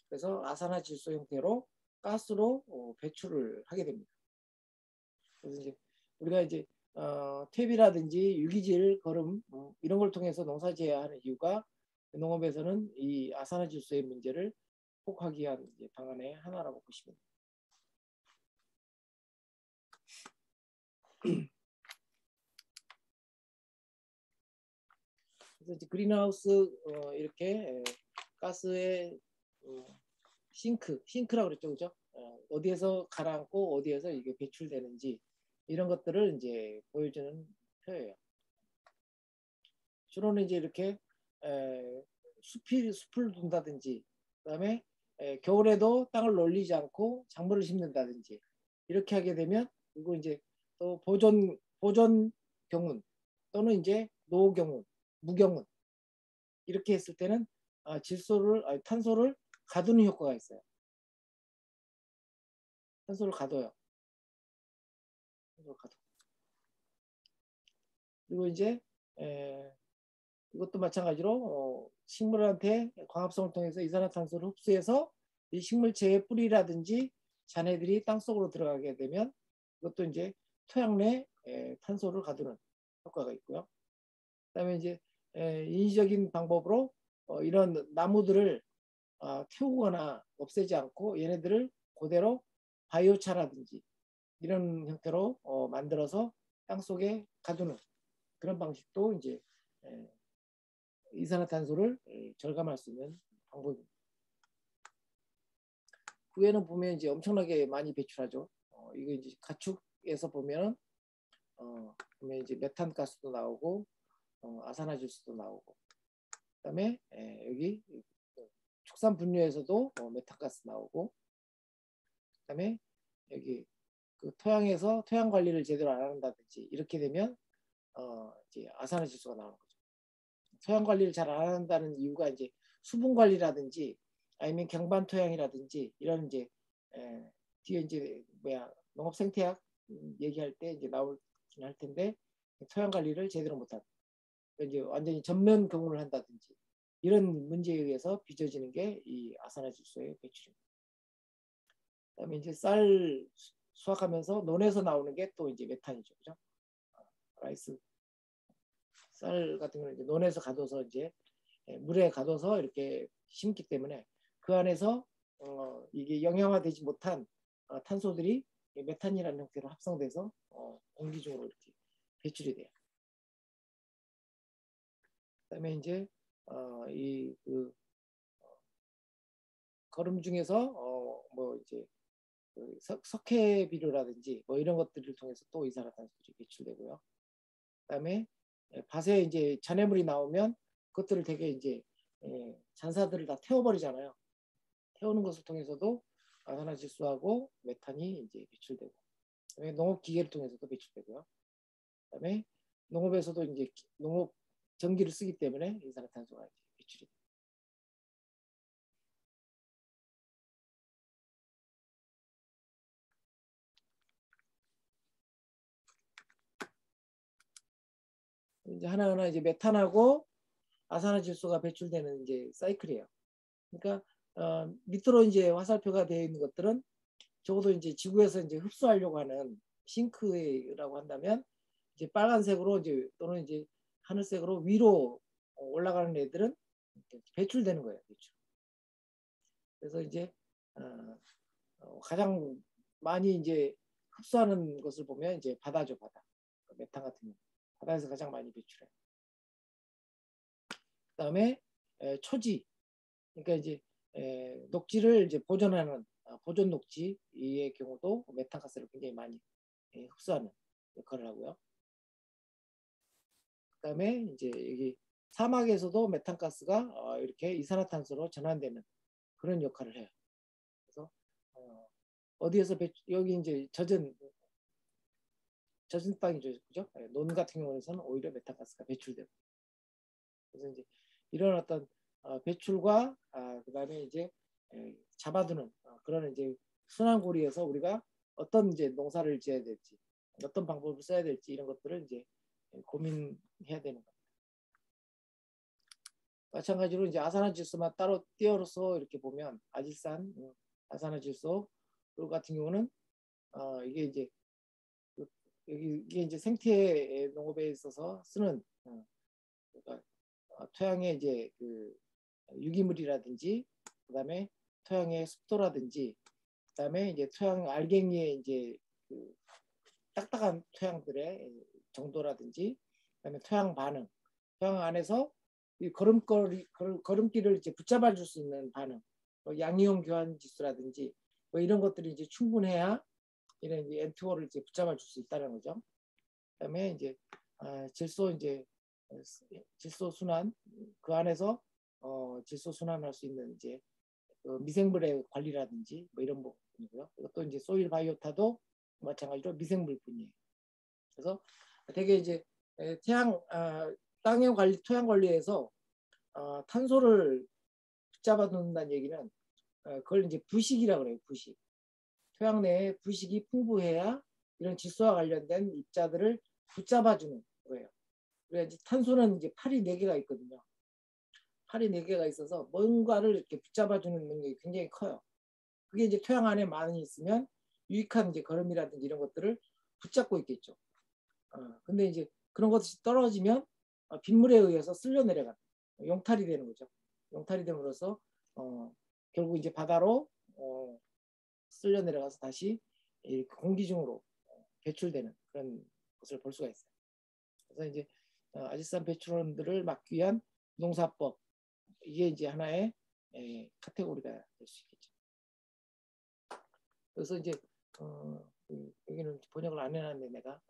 그래서 아산화질소 형태로 가스로 배출을 하게 됩니다. 그래서 이제 우리가 이제 퇴비라든지 유기질, 거름 이런 걸 통해서 농사지어야 하는 이유가 농업에서는 이 아산화질소의 문제를 극복하기 위한 이제 방안의 하나라고 보시면 됩니다. 그래서 이제 그린하우스 이렇게 가스의 싱크라고 그랬죠, 그죠? 어디에서 가라앉고 어디에서 이게 배출되는지 이런 것들을 이제 보여주는 표예요. 주로는 이제 이렇게 숲을 둔다든지, 그다음에 겨울에도 땅을 놀리지 않고 작물을 심는다든지 이렇게 하게 되면 그리고 이제 또 보존 경운 또는 이제 노후 경운, 무경운 이렇게 했을 때는 탄소를 가두는 효과가 있어요. 탄소를 가둬요. 그리고 이제 이것도 마찬가지로 식물한테 광합성을 통해서 이산화탄소를 흡수해서 이 식물체의 뿌리라든지 잔해들이 땅속으로 들어가게 되면 이것도 이제 토양 내 탄소를 가두는 효과가 있고요. 그다음에 이제 인위적인 방법으로 이런 나무들을 태우거나 없애지 않고 얘네들을 그대로 바이오차라든지 이런 형태로 만들어서 땅속에 가두는 그런 방식도 이제 이산화탄소를 절감할 수 있는 방법입니다. 그 외에는 보면 이제 엄청나게 많이 배출하죠. 이거 이제 가축에서 보면 보면 이제 메탄가스도 나오고 아산화질소도 나오고, 그다음에 여기 축산 분뇨에서도 메탄가스 나오고, 그다음에 여기 그 토양에서 토양 관리를 제대로 안 한다든지 이렇게 되면 이제 아산화질소가 나오는 거죠. 토양 관리를 잘 안 한다는 이유가 이제 수분 관리라든지 아니면 경반 토양이라든지 이런 이제 뒤에 이제 농업 생태학 얘기할 때 이제 나오긴 할 텐데 토양 관리를 제대로 못한다. 이제 완전히 전면 경운을 한다든지 이런 문제에 의해서 빚어지는 게 이 아산화질소의 배출입니다. 그다음에 이제 쌀 수확하면서 논에서 나오는 게 또 이제 메탄이죠, 그죠? 라이스 쌀 같은 경우는 이제 논에서 가둬서 이제 물에 가둬서 이렇게 심기 때문에 그 안에서 이게 영양화되지 못한 탄소들이 메탄이라는 형태로 합성돼서 공기 중으로 이렇게 배출이 돼요. 그다음에 이제 거름 중에서 뭐 이제 그 석회 비료라든지 뭐 이런 것들을 통해서 또 이산화탄소들이 배출되고요. 그다음에 밭에 이제 잔해물이 나오면 그것들을 되게 이제 잔사들을 다 태워버리잖아요. 태우는 것을 통해서도 아산화질소하고 메탄이 이제 배출되고, 그다음에 농업 기계를 통해서도 배출되고요. 그다음에 농업에서도 이제 농업 전기를 쓰기 때문에 이산화탄소가 배출이 됩니다. 이제 하나하나 이제 메탄하고 아산화질소가 배출되는 이제 사이클이에요. 그러니까 밑으로 이제 화살표가 되어 있는 것들은 적어도 이제 지구에서 이제 흡수하려고 하는 싱크라고 한다면 이제 빨간색으로 이제 또는 이제 하늘색으로 위로 올라가는 애들은 배출되는 거예요. 배출. 그래서 이제 가장 많이 이제 흡수하는 것을 보면 이제 바다죠, 바다. 메탄 같은 경우 바다에서 가장 많이 배출해요. 그다음에 초지, 그러니까 이제 녹지를 이제 보존하는 보존 녹지의 경우도 메탄가스를 굉장히 많이 흡수하는 역할을 하고요. 그다음에 이제 여기 사막에서도 메탄가스가 이렇게 이산화탄소로 전환되는 그런 역할을 해요. 그래서 어디에서 여기 이제 젖은 땅이죠, 그죠? 논 같은 경우에는 오히려 메탄가스가 배출되고. 그래서 이제 이런 어떤 배출과 그다음에 이제 잡아두는 그런 이제 순환고리에서 우리가 어떤 이제 농사를 지어야 될지, 어떤 방법을 써야 될지 이런 것들을 이제 고민해야 되는 겁니다. 마찬가지로 이제 아산화질소만 따로 띄어서 이렇게 보면 아질산, 아산화질소 같은 경우는 이게 이제 이게 이제 생태 농업에 있어서 쓰는 그러니까 토양의 이제 그 유기물이라든지 그다음에 토양의 습도라든지 그다음에 이제 토양 알갱이의 이제 그 딱딱한 토양들의 정도라든지 그다음에 토양 반응, 토양 안에서 이 걸음길을 이제 붙잡아 줄 수 있는 반응, 뭐 양이온 교환 지수라든지 뭐 이런 것들이 이제 충분해야 이런 이제 N2O를 이제 붙잡아 줄 수 있다는 거죠. 그다음에 이제 질소 순환 그 안에서 질소 순환할 수 있는 이제 미생물의 관리라든지 뭐 이런 부분이고요. 이것도 이제 소일 바이오타도 마찬가지로 미생물뿐이에요. 그래서 되게 이제 땅의 관리, 토양 관리에서 탄소를 붙잡아 놓는다는 얘기는 그걸 이제 부식이라고 그래요. 부식. 토양 내에 부식이 풍부해야 이런 질소와 관련된 입자들을 붙잡아주는 거예요. 그래서 탄소는 이제 팔이 4개가 있거든요. 팔이 4개가 있어서 뭔가를 이렇게 붙잡아주는 능력이 굉장히 커요. 그게 이제 토양 안에 많이 있으면 유익한 이제 거름이라든지 이런 것들을 붙잡고 있겠죠. 근데 이제 그런 것이 떨어지면 빗물에 의해서 쓸려 내려가는 용탈이 되는 거죠. 용탈이 됨으로써 결국 이제 바다로 쓸려 내려가서 다시 공기 중으로 배출되는 그런 것을 볼 수가 있어요. 그래서 이제 아질산 배출원들을 막기 위한 농사법 이게 이제 하나의 카테고리가 될 수 있겠죠. 그래서 이제 여기는 번역을 안 해놨네 내가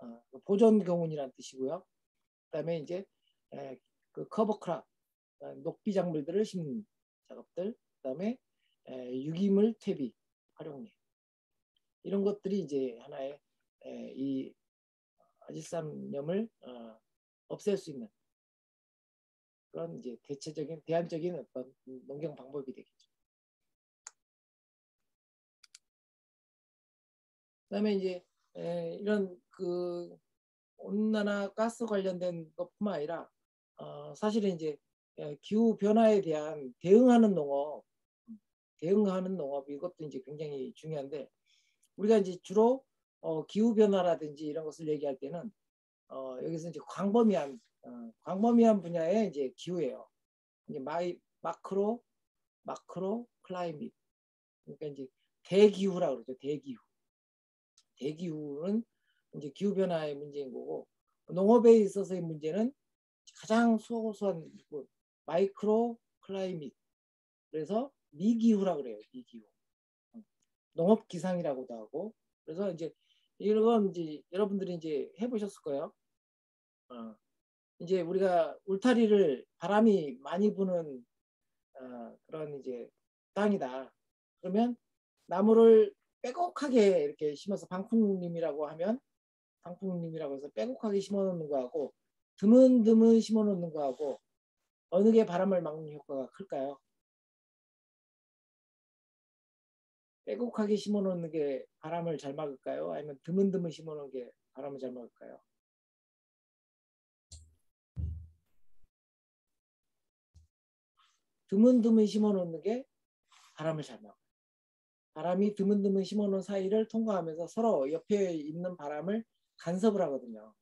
보존 경운이라는 뜻이고요. 그다음에 이제 그 커버크랍 녹비 작물들을 심는 작업들, 그다음에 유기물 퇴비 활용량 이런 것들이 이제 하나의 이 아질산염을 없앨 수 있는 그런 이제 대안적인 어떤 농경 방법이 되겠죠. 그다음에 이제 이런 그 온난화 가스 관련된 것뿐만 아니라 사실은 이제 기후 변화에 대한 대응하는 농업 이것도 이제 굉장히 중요한데 우리가 이제 주로 기후 변화라든지 이런 것을 얘기할 때는 여기서 이제 광범위한 분야의 이제 기후예요. 이제 마크로 클라이밋 그러니까 이제 대기후라고 그러죠. 대기후는 이제 기후 변화의 문제인 거고 농업에 있어서의 문제는 가장 소소한 마이크로 클라이밋 그래서 미기후라고 그래요. 미기후 농업 기상이라고도 하고 그래서 이제 이런 이제 여러분들이 이제 해보셨을 거예요. 이제 우리가 울타리를 바람이 많이 부는 그런 이제 땅이다. 그러면 나무를 빼곡하게 이렇게 심어서 방풍림이라고 하면 방풍림이라고 해서 빼곡하게 심어놓는 거하고 드문드문 심어놓는 거하고 어느 게 바람을 막는 효과가 클까요? 빼곡하게 심어놓는 게 바람을 잘 막을까요? 아니면 드문드문 심어놓는 게 바람을 잘 막을까요? 드문드문 심어놓는 게 바람을 잘 막아요. 바람이 드문드문 심어놓은 사이를 통과하면서 서로 옆에 있는 바람을 간섭을 하거든요.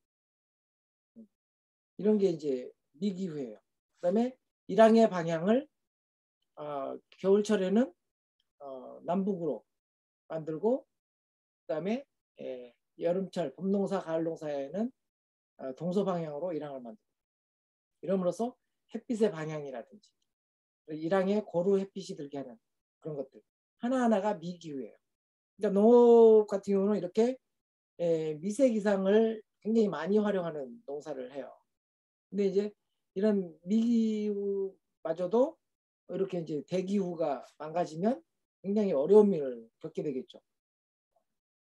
이런 게 이제 미기후예요. 그다음에 일항의 방향을 겨울철에는 남북으로 만들고 그다음에 여름철 봄농사 가을농사에는 동서방향으로 일항을 만들고 이러므로써 햇빛의 방향이라든지 일항에 고루 햇빛이 들게 하는 그런 것들 하나하나가 미기후예요. 그러니까 농업 같은 경우는 이렇게 미세기상을 굉장히 많이 활용하는 농사를 해요. 근데 이제 이런 미기후마저도 이렇게 이제 대기후가 망가지면 굉장히 어려움을 겪게 되겠죠.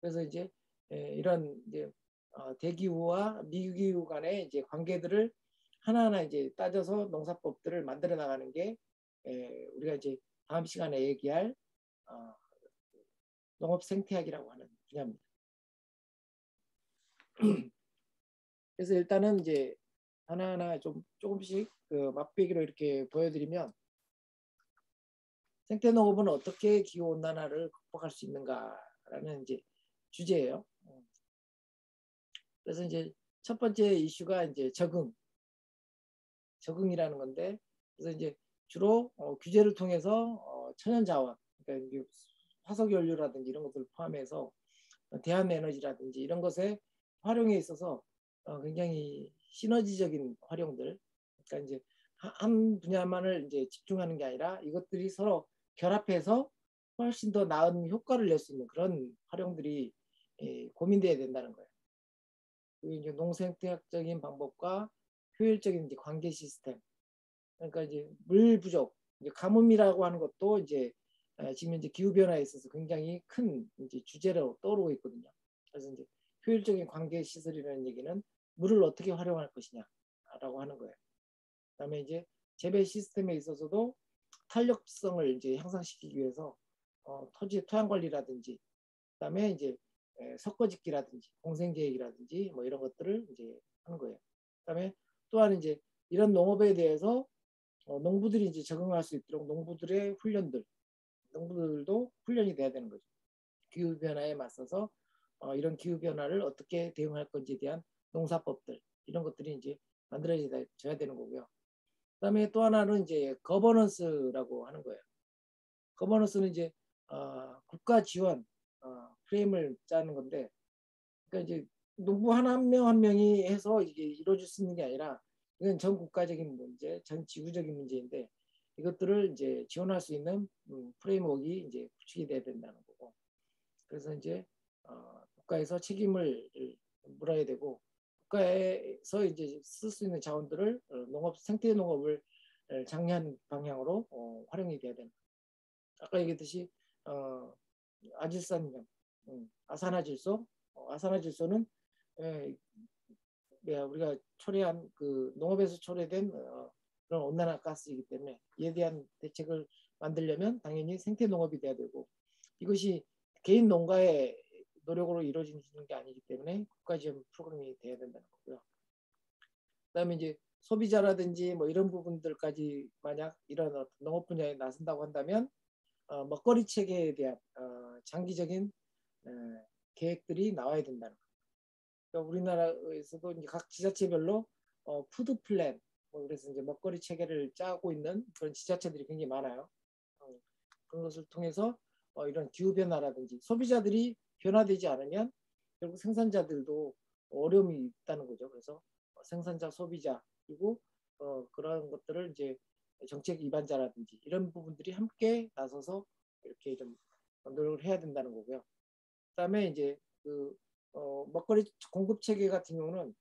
그래서 이제 이런 이제 대기후와 미기후 간의 이제 관계들을 하나하나 이제 따져서 농사법들을 만들어 나가는 게 우리가 이제 다음 시간에 얘기할 농업 생태학이라고 하는 분야입니다. 그래서 일단은 이제 하나하나 조금씩 그 맛보기로 이렇게 보여드리면 생태 농업은 어떻게 기후 온난화를 극복할 수 있는가라는 이제 주제예요. 그래서 이제 첫 번째 이슈가 이제 적응이라는 건데, 그래서 이제 주로 규제를 통해서 천연 자원, 그러니까 화석 연료라든지 이런 것들을 포함해서 대한 에너지라든지 이런 것에 활용에 있어서 굉장히 시너지적인 활용들, 그러니까 이제 한 분야만을 이제 집중하는 게 아니라 이것들이 서로 결합해서 훨씬 더 나은 효과를 낼 수 있는 그런 활용들이 고민돼야 된다는 거예요. 그리고 이제 농생태학적인 방법과 효율적인 이제 관계 시스템. 그러니까 이제 물 부족, 이제 가뭄이라고 하는 것도 이제 지금 이제 기후 변화에 있어서 굉장히 큰 이제 주제로 떠오르고 있거든요. 그래서 이제 효율적인 관계 시설이라는 얘기는 물을 어떻게 활용할 것이냐라고 하는 거예요. 그다음에 이제 재배 시스템에 있어서도 탄력성을 이제 향상시키기 위해서 토지 토양 관리라든지, 그다음에 이제 섞어짓기라든지 공생 계획이라든지 뭐 이런 것들을 이제 하는 거예요. 그다음에 또한 이제 이런 농업에 대해서 농부들이 이제 적응할 수 있도록 농부들도 훈련이 돼야 되는 거죠. 기후 변화에 맞서서 이런 기후 변화를 어떻게 대응할 건지에 대한 농사법들 이런 것들이 이제 만들어져야 되는 거고요. 그다음에 또 하나는 이제 거버넌스라고 하는 거예요. 거버넌스는 이제 국가 지원 프레임을 짜는 건데, 그러니까 이제 농부 한 명 한 명이 해서 이게 이루어질 수 있는 게 아니라 이건 전 국가적인 문제, 전 지구적인 문제인데 이것들을 이제 지원할 수 있는 프레임워크가 이제 구축이 돼야 된다는 거고, 그래서 이제 국가에서 책임을 물어야 되고 국가에서 이제 쓸 수 있는 자원들을 농업 생태 농업을 장려한 방향으로 활용이 돼야 된다. 아까 얘기했듯이 아질산염, 아산화질소, 아산화질소는 우리가 초래한 그 농업에서 초래된 그런 온난화 가스이기 때문에 이에 대한 대책을 만들려면 당연히 생태 농업이 돼야 되고, 이것이 개인 농가의 노력으로 이루어지는 게 아니기 때문에 국가 지원 프로그램이 돼야 된다는 거고요. 그다음에 이제 소비자라든지 뭐 이런 부분들까지 만약 이런 농업 분야에 나선다고 한다면 먹거리 체계에 대한 장기적인 계획들이 나와야 된다는 거예요. 그러니까 우리나라에서도 이제 각 지자체별로 푸드 플랜, 그래서 이제 먹거리 체계를 짜고 있는 그런 지자체들이 굉장히 많아요. 그런 것을 통해서 이런 기후 변화라든지 소비자들이 변화되지 않으면 결국 생산자들도 어려움이 있다는 거죠. 그래서 생산자, 소비자 그리고 그런 것들을 이제 정책 위반자라든지 이런 부분들이 함께 나서서 이렇게 좀 노력을 해야 된다는 거고요. 그다음에 이제 그 먹거리 공급 체계 같은 경우는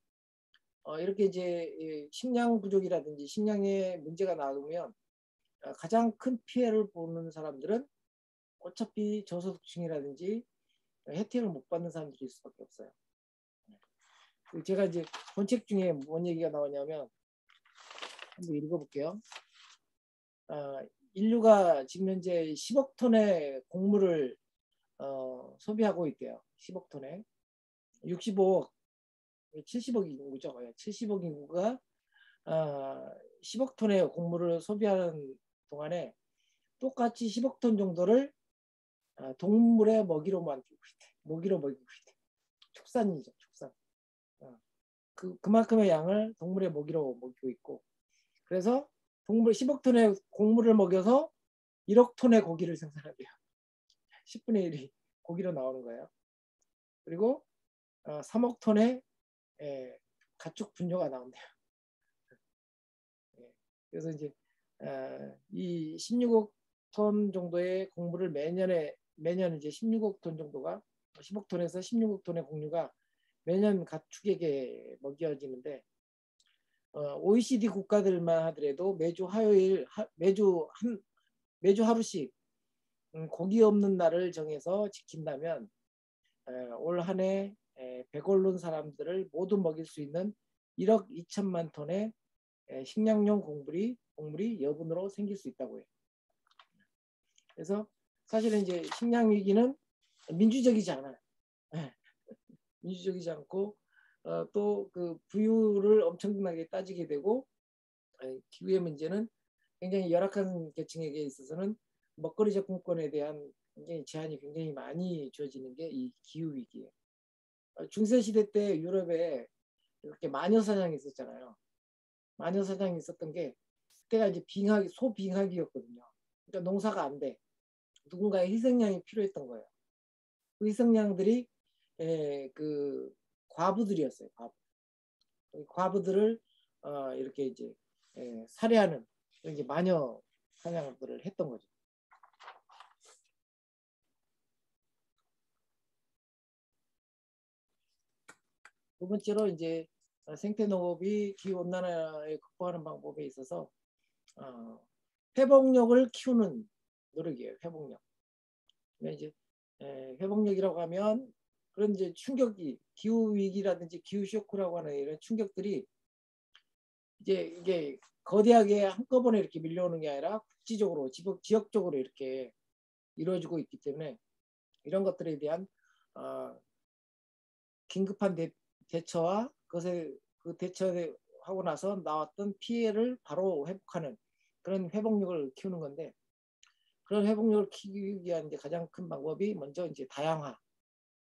이렇게 이제 식량 부족이라든지 식량에 문제가 나오면 가장 큰 피해를 보는 사람들은 어차피 저소득층이라든지 혜택을 못 받는 사람들일 수밖에 없어요. 제가 이제 본책 중에 뭔 얘기가 나오냐면 한번 읽어볼게요. 인류가 지금 현재 10억 톤의 곡물을 소비하고 있대요. 10억 톤에 65억, 70억 인구죠. 70억 인구가 10억 톤의 곡물을 소비하는 동안에 똑같이 10억 톤 정도를 동물의 먹이로 만들고 있대. 먹이로 먹이고 있대. 축산이죠, 축산. 그만큼의 양을 동물의 먹이로 먹이고 있고, 그래서 동물 10억 톤의 곡물을 먹여서 1억 톤의 고기를 생산한대요. 10분의 1이 고기로 나오는 거예요. 그리고 3억 톤의 가축 분뇨가 나온대요. 그래서 이제 이 16억 톤 정도의 곡물을 매년 이제 16억 톤 정도가 10억 톤에서 16억 톤의 곡류가 매년 가축에게 먹여지는데 OECD 국가들만 하더라도 매주 화요일 매주 하루씩 고기 없는 날을 정해서 지킨다면 올 한 해 배고른 사람들을 모두 먹일 수 있는 1억 2천만 톤의 식량용 곡물이 여분으로 생길 수 있다고 해요. 그래서 사실은 이제 식량 위기는 민주적이지 않아요. 민주적이지 않고 또 그 부유를 엄청나게 따지게 되고 기후의 문제는 굉장히 열악한 계층에게 있어서는 먹거리 접근권에 대한 굉장히 제한이 굉장히 많이 주어지는 게 이 기후 위기예요. 중세 시대 때 유럽에 이렇게 마녀 사냥이 있었잖아요. 마녀 사냥이 있었던 게 그때가 이제 소빙하기였거든요. 그러니까 농사가 안 돼. 누군가의 희생양이 필요했던 거예요. 그 희생양들이 그 과부들이었어요. 과부들을 이렇게 이제 살해하는 이제 마녀 사냥들을 했던 거죠. 두 번째로 이제 생태 농업이 기후 온난화를 극복하는 방법에 있어서 회복력을 키우는 노력이에요. 회복력. 이제 회복력이라고 하면 그런 이제 충격이 기후 위기라든지 기후 쇼크라고 하는 이런 충격들이 이제 이게 거대하게 한꺼번에 이렇게 밀려오는 게 아니라 국지적으로 지역적으로 이렇게 이루어지고 있기 때문에 이런 것들에 대한 긴급한 대처와 그것에 그 대처하고 나서 나왔던 피해를 바로 회복하는 그런 회복력을 키우는 건데 그런 회복력을 키우기 위한 이제 가장 큰 방법이 먼저 이제 다양화.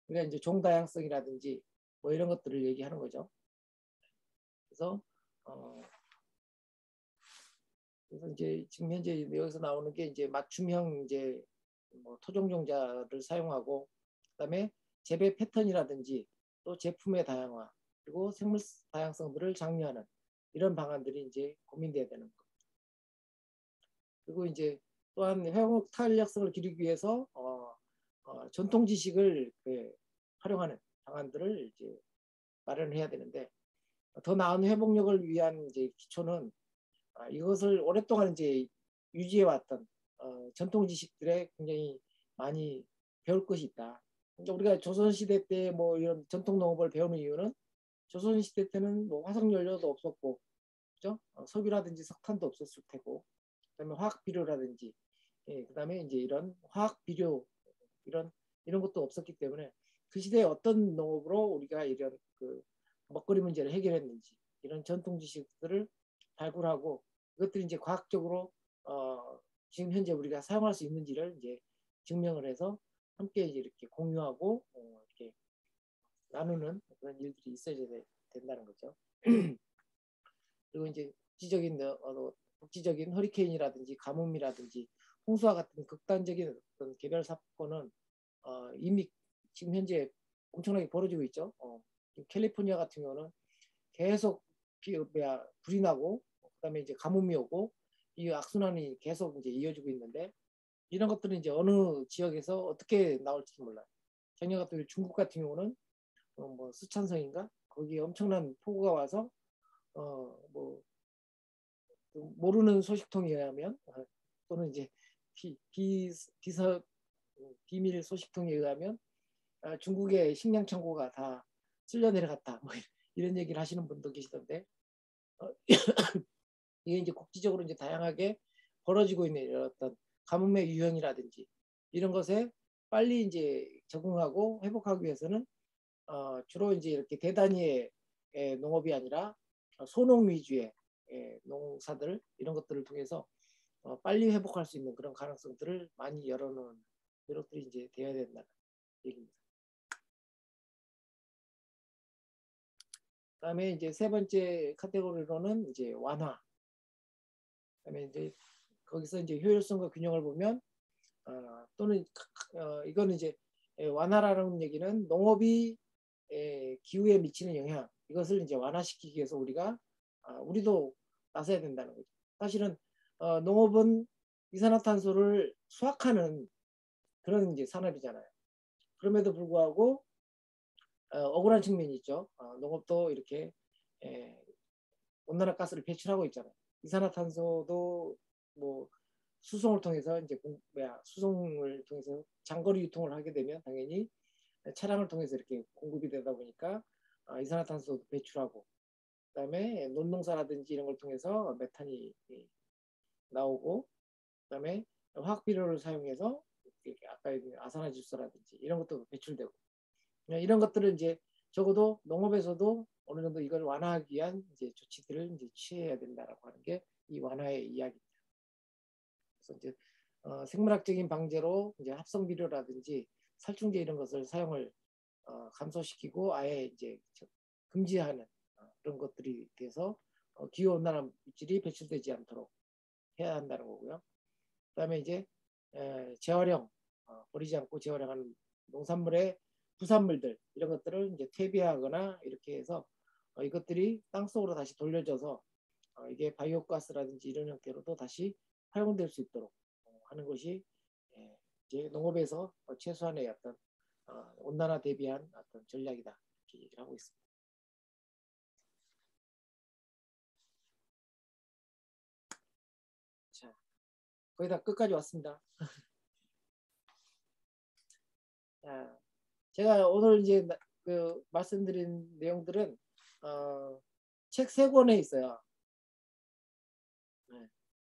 우리가 이제 종다양성이라든지 뭐 이런 것들을 얘기하는 거죠. 그래서 이제 지금 현재 여기서 나오는 게 이제 맞춤형 이제 뭐 토종종자를 사용하고 그다음에 재배 패턴이라든지 또 제품의 다양화 그리고 생물 다양성들을 장려하는 이런 방안들이 이제 고민돼야 되는 거. 그리고 이제 또한 회복 탄력성을 기르기 위해서 전통 지식을 활용하는 방안들을 이제 마련해야 되는데 더 나은 회복력을 위한 이제 기초는 이것을 오랫동안 이제 유지해 왔던 전통 지식들에 굉장히 많이 배울 것이 있다. 그러니까 우리가 조선 시대 때 뭐 이런 전통 농업을 배우는 이유는 조선 시대 때는 뭐 화석 연료도 없었고, 그죠? 석유라든지 석탄도 없었을 테고, 그다음에 화학 비료라든지, 그다음에 이제 이런 화학 비료 이런 것도 없었기 때문에 그 시대에 어떤 농업으로 우리가 이런 그 먹거리 문제를 해결했는지 이런 전통 지식들을 발굴하고 이것들이 이제 과학적으로 지금 현재 우리가 사용할 수 있는지를 이제 증명을 해서 함께 이제 이렇게 공유하고 이렇게 나누는 그런 일들이 있어야 된다는 거죠. 그리고 이제 국지적인 허리케인이라든지 가뭄이라든지 홍수와 같은 극단적인 어떤 개별 사건은 이미 지금 현재 엄청나게 벌어지고 있죠. 캘리포니아 같은 경우는 계속 불이 나고 그다음에 이제 가뭄이 오고 이 악순환이 계속 이제 이어지고 있는데 이런 것들은 이제 어느 지역에서 어떻게 나올지 몰라요. 작년 같은 경우 중국 같은 경우는 뭐 스촨성인가 거기에 엄청난 폭우가 와서 뭐 모르는 소식통에 의하면 또는 이제 비밀 소식통에 의하면 중국의 식량 창고가 다 쓸려 내려갔다. 뭐 이런 얘기를 하시는 분도 계시던데 이게 이제 국지적으로 이제 다양하게 벌어지고 있는 이런 어떤 가뭄의 유형이라든지 이런 것에 빨리 이제 적응하고 회복하기 위해서는 주로 이제 이렇게 대단위의 농업이 아니라 소농 위주의 농사들 이런 것들을 통해서 빨리 회복할 수 있는 그런 가능성들을 많이 열어놓은 노력들이 이제 되어야 된다는 얘기입니다. 그다음에 이제 세 번째 카테고리로는 이제 완화. 그다음에 이제 거기서 이제 효율성과 균형을 보면 또는 이거는 이제 완화라는 얘기는 농업이 기후에 미치는 영향 이것을 이제 완화시키기 위해서 우리도 나서야 된다는 거죠. 사실은 농업은 이산화탄소를 수확하는 그런 이제 산업이잖아요. 그럼에도 불구하고 억울한 측면이 있죠. 농업도 이렇게 온난화가스를 배출하고 있잖아요. 이산화탄소도 뭐 수송을 통해서 이제 수송을 통해서 장거리 유통을 하게 되면 당연히 차량을 통해서 이렇게 공급이 되다 보니까 이산화탄소도 배출하고, 그다음에 논농사라든지 이런 걸 통해서 메탄이 나오고, 그다음에 화학 비료를 사용해서 아까 얘기한 아산화질소라든지 이런 것도 배출되고, 이런 것들을 이제 적어도 농업에서도 어느 정도 이걸 완화하기 위한 이제 조치들을 이제 취해야 된다라고 하는 게 이 완화의 이야기입니다. 그래서 이제 생물학적인 방제로 이제 합성 비료라든지 살충제 이런 것을 사용을 감소시키고 아예 이제 금지하는 그런 것들이 돼서 기후 온난화 물질이 배출되지 않도록 해야 한다는 거고요. 그다음에 이제 재활용, 버리지 않고 재활용하는 농산물의 부산물들 이런 것들을 이제 퇴비하거나 이렇게 해서 이것들이 땅속으로 다시 돌려져서 이게 바이오가스라든지 이런 형태로도 다시 활용될 수 있도록 하는 것이 이제 농업에서 최소한의 어떤 온난화 대비한 어떤 전략이다 이렇게 얘기를 하고 있습니다. 자, 거의 다 끝까지 왔습니다. 자, 제가 오늘 이제 그 말씀드린 내용들은 책 3권에 있어요.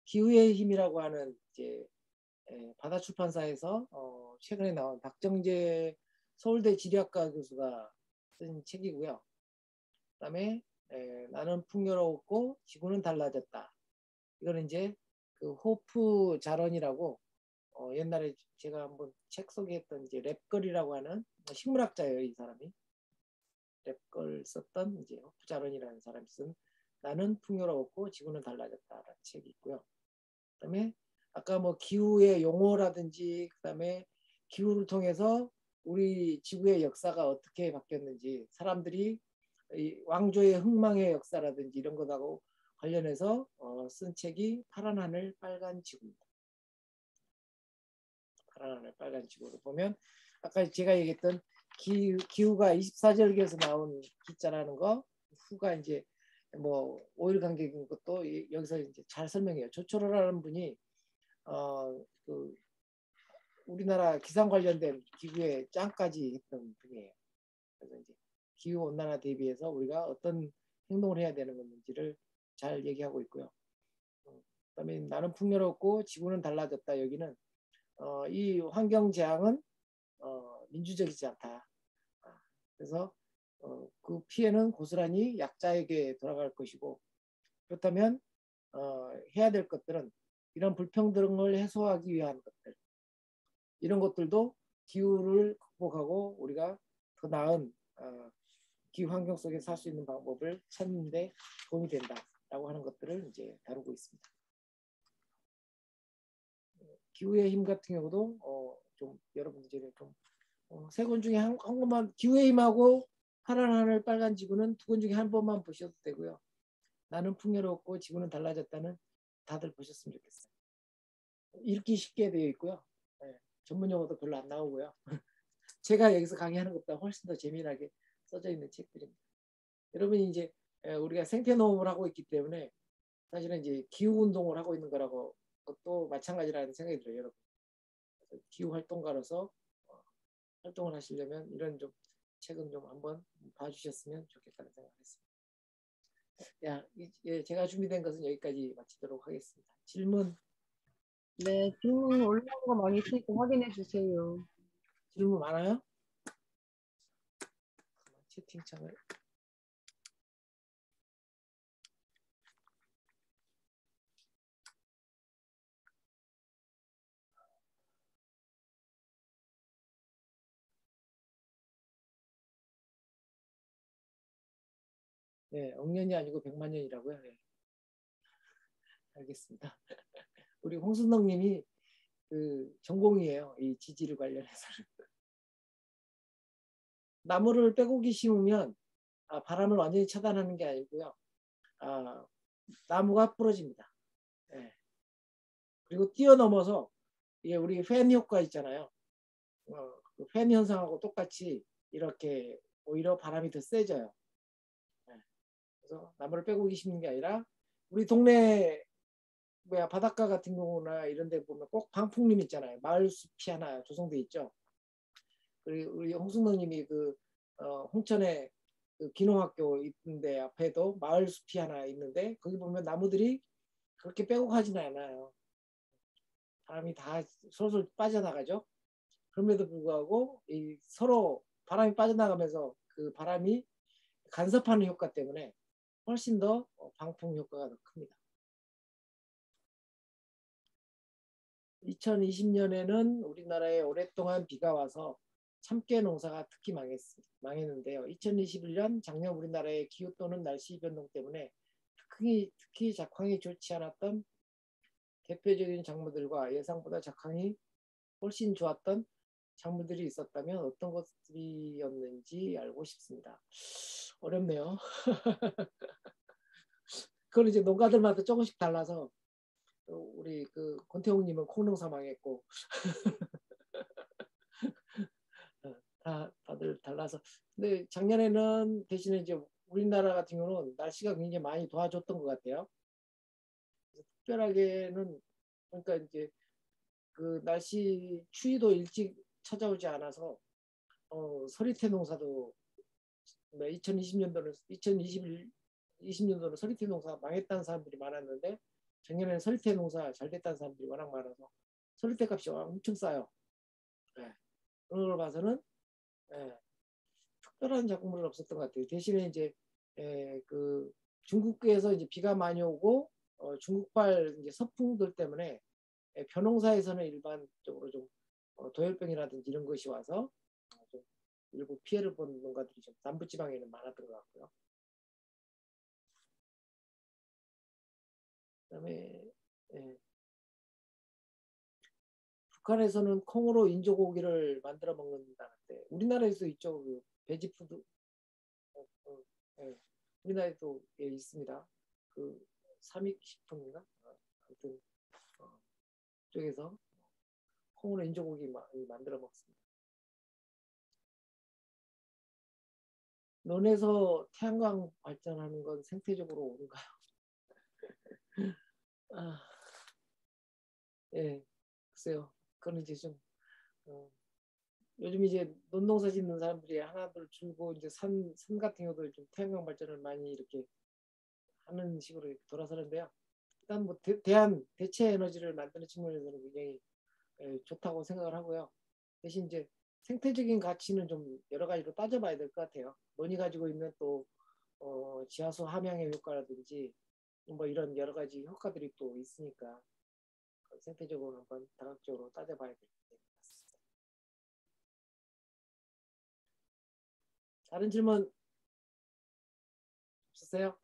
기후의 힘이라고 하는 이제 바다 출판사에서 최근에 나온 박정재 서울대 지리학과 교수가 쓴 책이고요. 그다음에 나는 풍요로웠고 지구는 달라졌다. 이거는 이제 그 호프 자런이라고 옛날에 제가 한번 책 소개했던 이제 랩걸이라고 하는 식물학자예요. 이 사람이 랩걸 썼던 이제 호프 자런이라는 사람이 쓴 나는 풍요로웠고 지구는 달라졌다라는 책이 있고요. 그다음에 아까 뭐 기후의 용어라든지 그다음에 기후를 통해서 우리 지구의 역사가 어떻게 바뀌었는지, 사람들이 이 왕조의 흥망의 역사라든지 이런 것하고 관련해서 쓴 책이 파란 하늘 빨간 지구입니다. 파란 하늘 빨간 지구를 보면 아까 제가 얘기했던 기후가 24절기에서 나온 기자라는 거, 후가 이제 뭐 오일 간격인 것도 여기서 이제 잘 설명해요. 조철호라는 분이 그 우리나라 기상 관련된 기구의 짱까지 했던 분이에요. 그래서 이제 기후 온난화 대비해서 우리가 어떤 행동을 해야 되는 건지를 잘 얘기하고 있고요. 그다음에 나는 풍요롭고 지구는 달라졌다. 여기는 이 환경 재앙은 민주적이지 않다. 그래서 그 피해는 고스란히 약자에게 돌아갈 것이고, 그렇다면 해야 될 것들은 이런 불평등을 해소하기 위한 것들, 이런 것들도 기후를 극복하고 우리가 더 나은 기후 환경 속에 살 수 있는 방법을 찾는 데 도움이 된다라고 하는 것들을 이제 다루고 있습니다. 기후의 힘 같은 경우도 좀 여러분들이 좀 3권 중에 한 권만, 기후의 힘하고 파란 하늘 빨간 지구는 2권 중에 한 번만 보셔도 되고요. 나는 풍요롭고 지구는 달라졌다는 다들 보셨으면 좋겠어요. 읽기 쉽게 되어 있고요. 전문 용어도 별로 안 나오고요. 제가 여기서 강의하는 것보다 훨씬 더 재미나게 써져 있는 책들입니다. 여러분이 이제 우리가 생태농업을 하고 있기 때문에 사실은 이제 기후 운동을 하고 있는 거라고 또 마찬가지라는 생각이 들어요, 여러분. 기후 활동가로서 활동을 하시려면 이런 좀 책은 좀 한번 봐주셨으면 좋겠다는 생각을 했습니다. 제가 준비된 것은 여기까지 마치도록 하겠습니다. 질문? 네, 질문 올라온 거 많이 있으니까 확인해 주세요. 질문 많아요? 채팅창을. 네, 억년이 아니고 100만 년이라고요. 네. 알겠습니다. 우리 홍순덕 님이 그 전공이에요. 이 지지를 관련해서. 나무를 빼곡히 심으면 바람을 완전히 차단하는 게 아니고요. 나무가 부러집니다. 네. 그리고 뛰어넘어서 이게 우리 팬 효과 있잖아요. 그 팬 현상하고 똑같이 이렇게 오히려 바람이 더 세져요. 네. 그래서 나무를 빼고 심는 게 아니라 우리 동네 바닷가 같은 경우나 이런 데 보면 꼭 방풍림 있잖아요. 마을 숲이 하나 조성돼 있죠. 그리고 우리 홍승덕님이 홍천에 그 기농학교 있는데 앞에도 마을 숲이 하나 있는데 거기 보면 나무들이 그렇게 빼곡하지는 않아요. 바람이 다 솔솔 빠져나가죠. 그럼에도 불구하고 서로 바람이 빠져나가면서 그 바람이 간섭하는 효과 때문에 훨씬 더 방풍 효과가 더 큽니다. 2020년에는 우리나라에 오랫동안 비가 와서 참깨 농사가 특히 망했는데요. 2021년 작년 우리나라의 기후 또는 날씨 변동 때문에 특히 작황이 좋지 않았던 대표적인 작물들과 예상보다 작황이 훨씬 좋았던 작물들이 있었다면 어떤 것들이었는지 알고 싶습니다. 어렵네요. 그건 이제 농가들마다 조금씩 달라서 우리 그 권태웅님은 콩농사 망했고 다들 달라서. 근데 작년에는 대신에 이제 우리나라 같은 경우는 날씨가 굉장히 많이 도와줬던 것 같아요. 특별하게는 그러니까 이제 그 날씨 추위도 일찍 찾아오지 않아서 서리태 농사도 2020년도는 2020년도는 서리태 농사 망했다는 사람들이 많았는데 작년에는 서리태 농사 잘 됐다는 사람들이 워낙 많아서 서리태 값이 엄청 싸요. 네. 그런 걸 봐서는 특별한 작물은 없었던 것 같아요. 대신에 이제 그 중국에서 이제 비가 많이 오고 중국발 이제 서풍들 때문에 벼농사에서는 일반적으로 좀 도열병이라든지 이런 것이 와서 좀 일부 피해를 본 농가들이 좀 남부지방에는 많았던 것 같고요. 그다음에 북한에서는 콩으로 인조고기를 만들어 먹는다는데 우리나라에도 있죠. 그 베지푸드 우리나라에도 있습니다. 그 삼익식품인가? 아무튼 쪽에서 콩으로 인조고기 많이 만들어 먹습니다. 논에서 태양광 발전하는 건 생태적으로 옳은가요? 글쎄요. 그건 이제 좀 요즘 이제 논농사 짓는 사람들이 하나둘 줄고 이제 산 같은 경우도 좀 태양광 발전을 많이 이렇게 하는 식으로 돌아서는데요. 일단 뭐 대체 에너지를 만드는 측면에서는 굉장히 좋다고 생각을 하고요. 대신 이제 생태적인 가치는 좀 여러 가지로 따져봐야 될 것 같아요. 논이 가지고 있는 또 지하수 함양의 효과라든지 뭐 이런 여러 가지 효과들이 또 있으니까 생태적으로 한번 다각적으로 따져봐야 될 것 같습니다. 다른 질문 없으세요?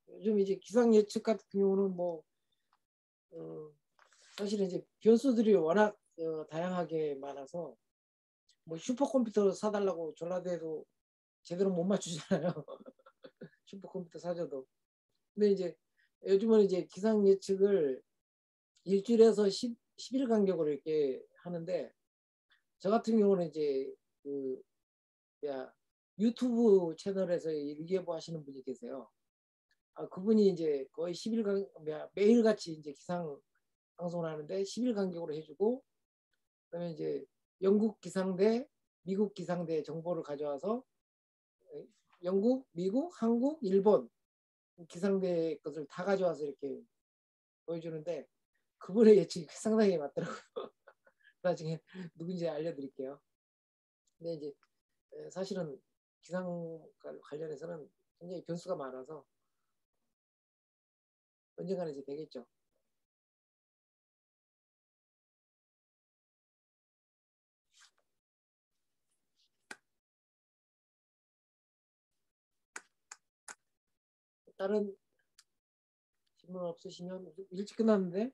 요즘 이제 기상 예측 같은 경우는 뭐 사실은 이제 변수들이 워낙 다양하게 많아서 뭐 슈퍼컴퓨터 사달라고 전화대도 제대로 못 맞추잖아요. 슈퍼컴퓨터 사줘도. 근데 이제 요즘은 이제 기상 예측을 일주일에서 10일 간격으로 이렇게 하는데 저 같은 경우는 이제 그 유튜브 채널에서 일기예보 하시는 분이 계세요. 그분이 이제 거의 10일 매일같이 이제 기상 방송을 하는데 10일 간격으로 해주고 그다음에 이제 영국 기상대, 미국 기상대 정보를 가져와서 영국, 미국, 한국, 일본 기상대 것을 다 가져와서 이렇게 보여주는데 그분의 예측이 상당히 맞더라고요. 나중에 누군지 알려드릴게요. 근데 이제 사실은 기상 관련해서는 굉장히 변수가 많아서 언젠가는 이제 되겠죠. 다른 질문 없으시면 일찍 끝났는데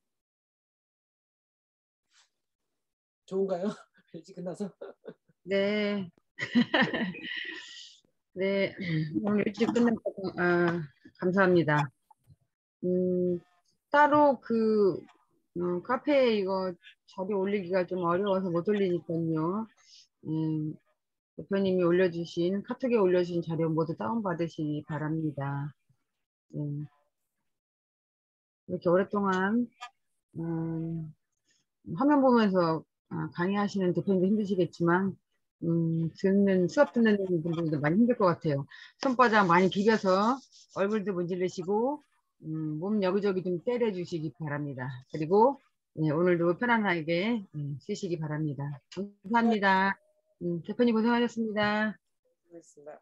좋은가요? 일찍 끝나서? 네. 네, 오늘 일찍 끝나서 감사합니다. 따로 카페에 이거 자료 올리기가 좀 어려워서 못 올리니까요. 대표님이 카톡에 올려주신 자료 모두 다운받으시기 바랍니다. 이렇게 오랫동안 화면 보면서 강의하시는 대표님도 힘드시겠지만 수업 듣는 분들도 많이 힘들 것 같아요. 손바닥 많이 비벼서 얼굴도 문지르시고 몸 여기저기 좀 때려주시기 바랍니다. 그리고 오늘도 편안하게 쉬시기 바랍니다. 감사합니다. 대표님 고생하셨습니다. 고맙습니다.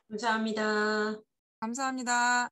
감사합니다. 감사합니다.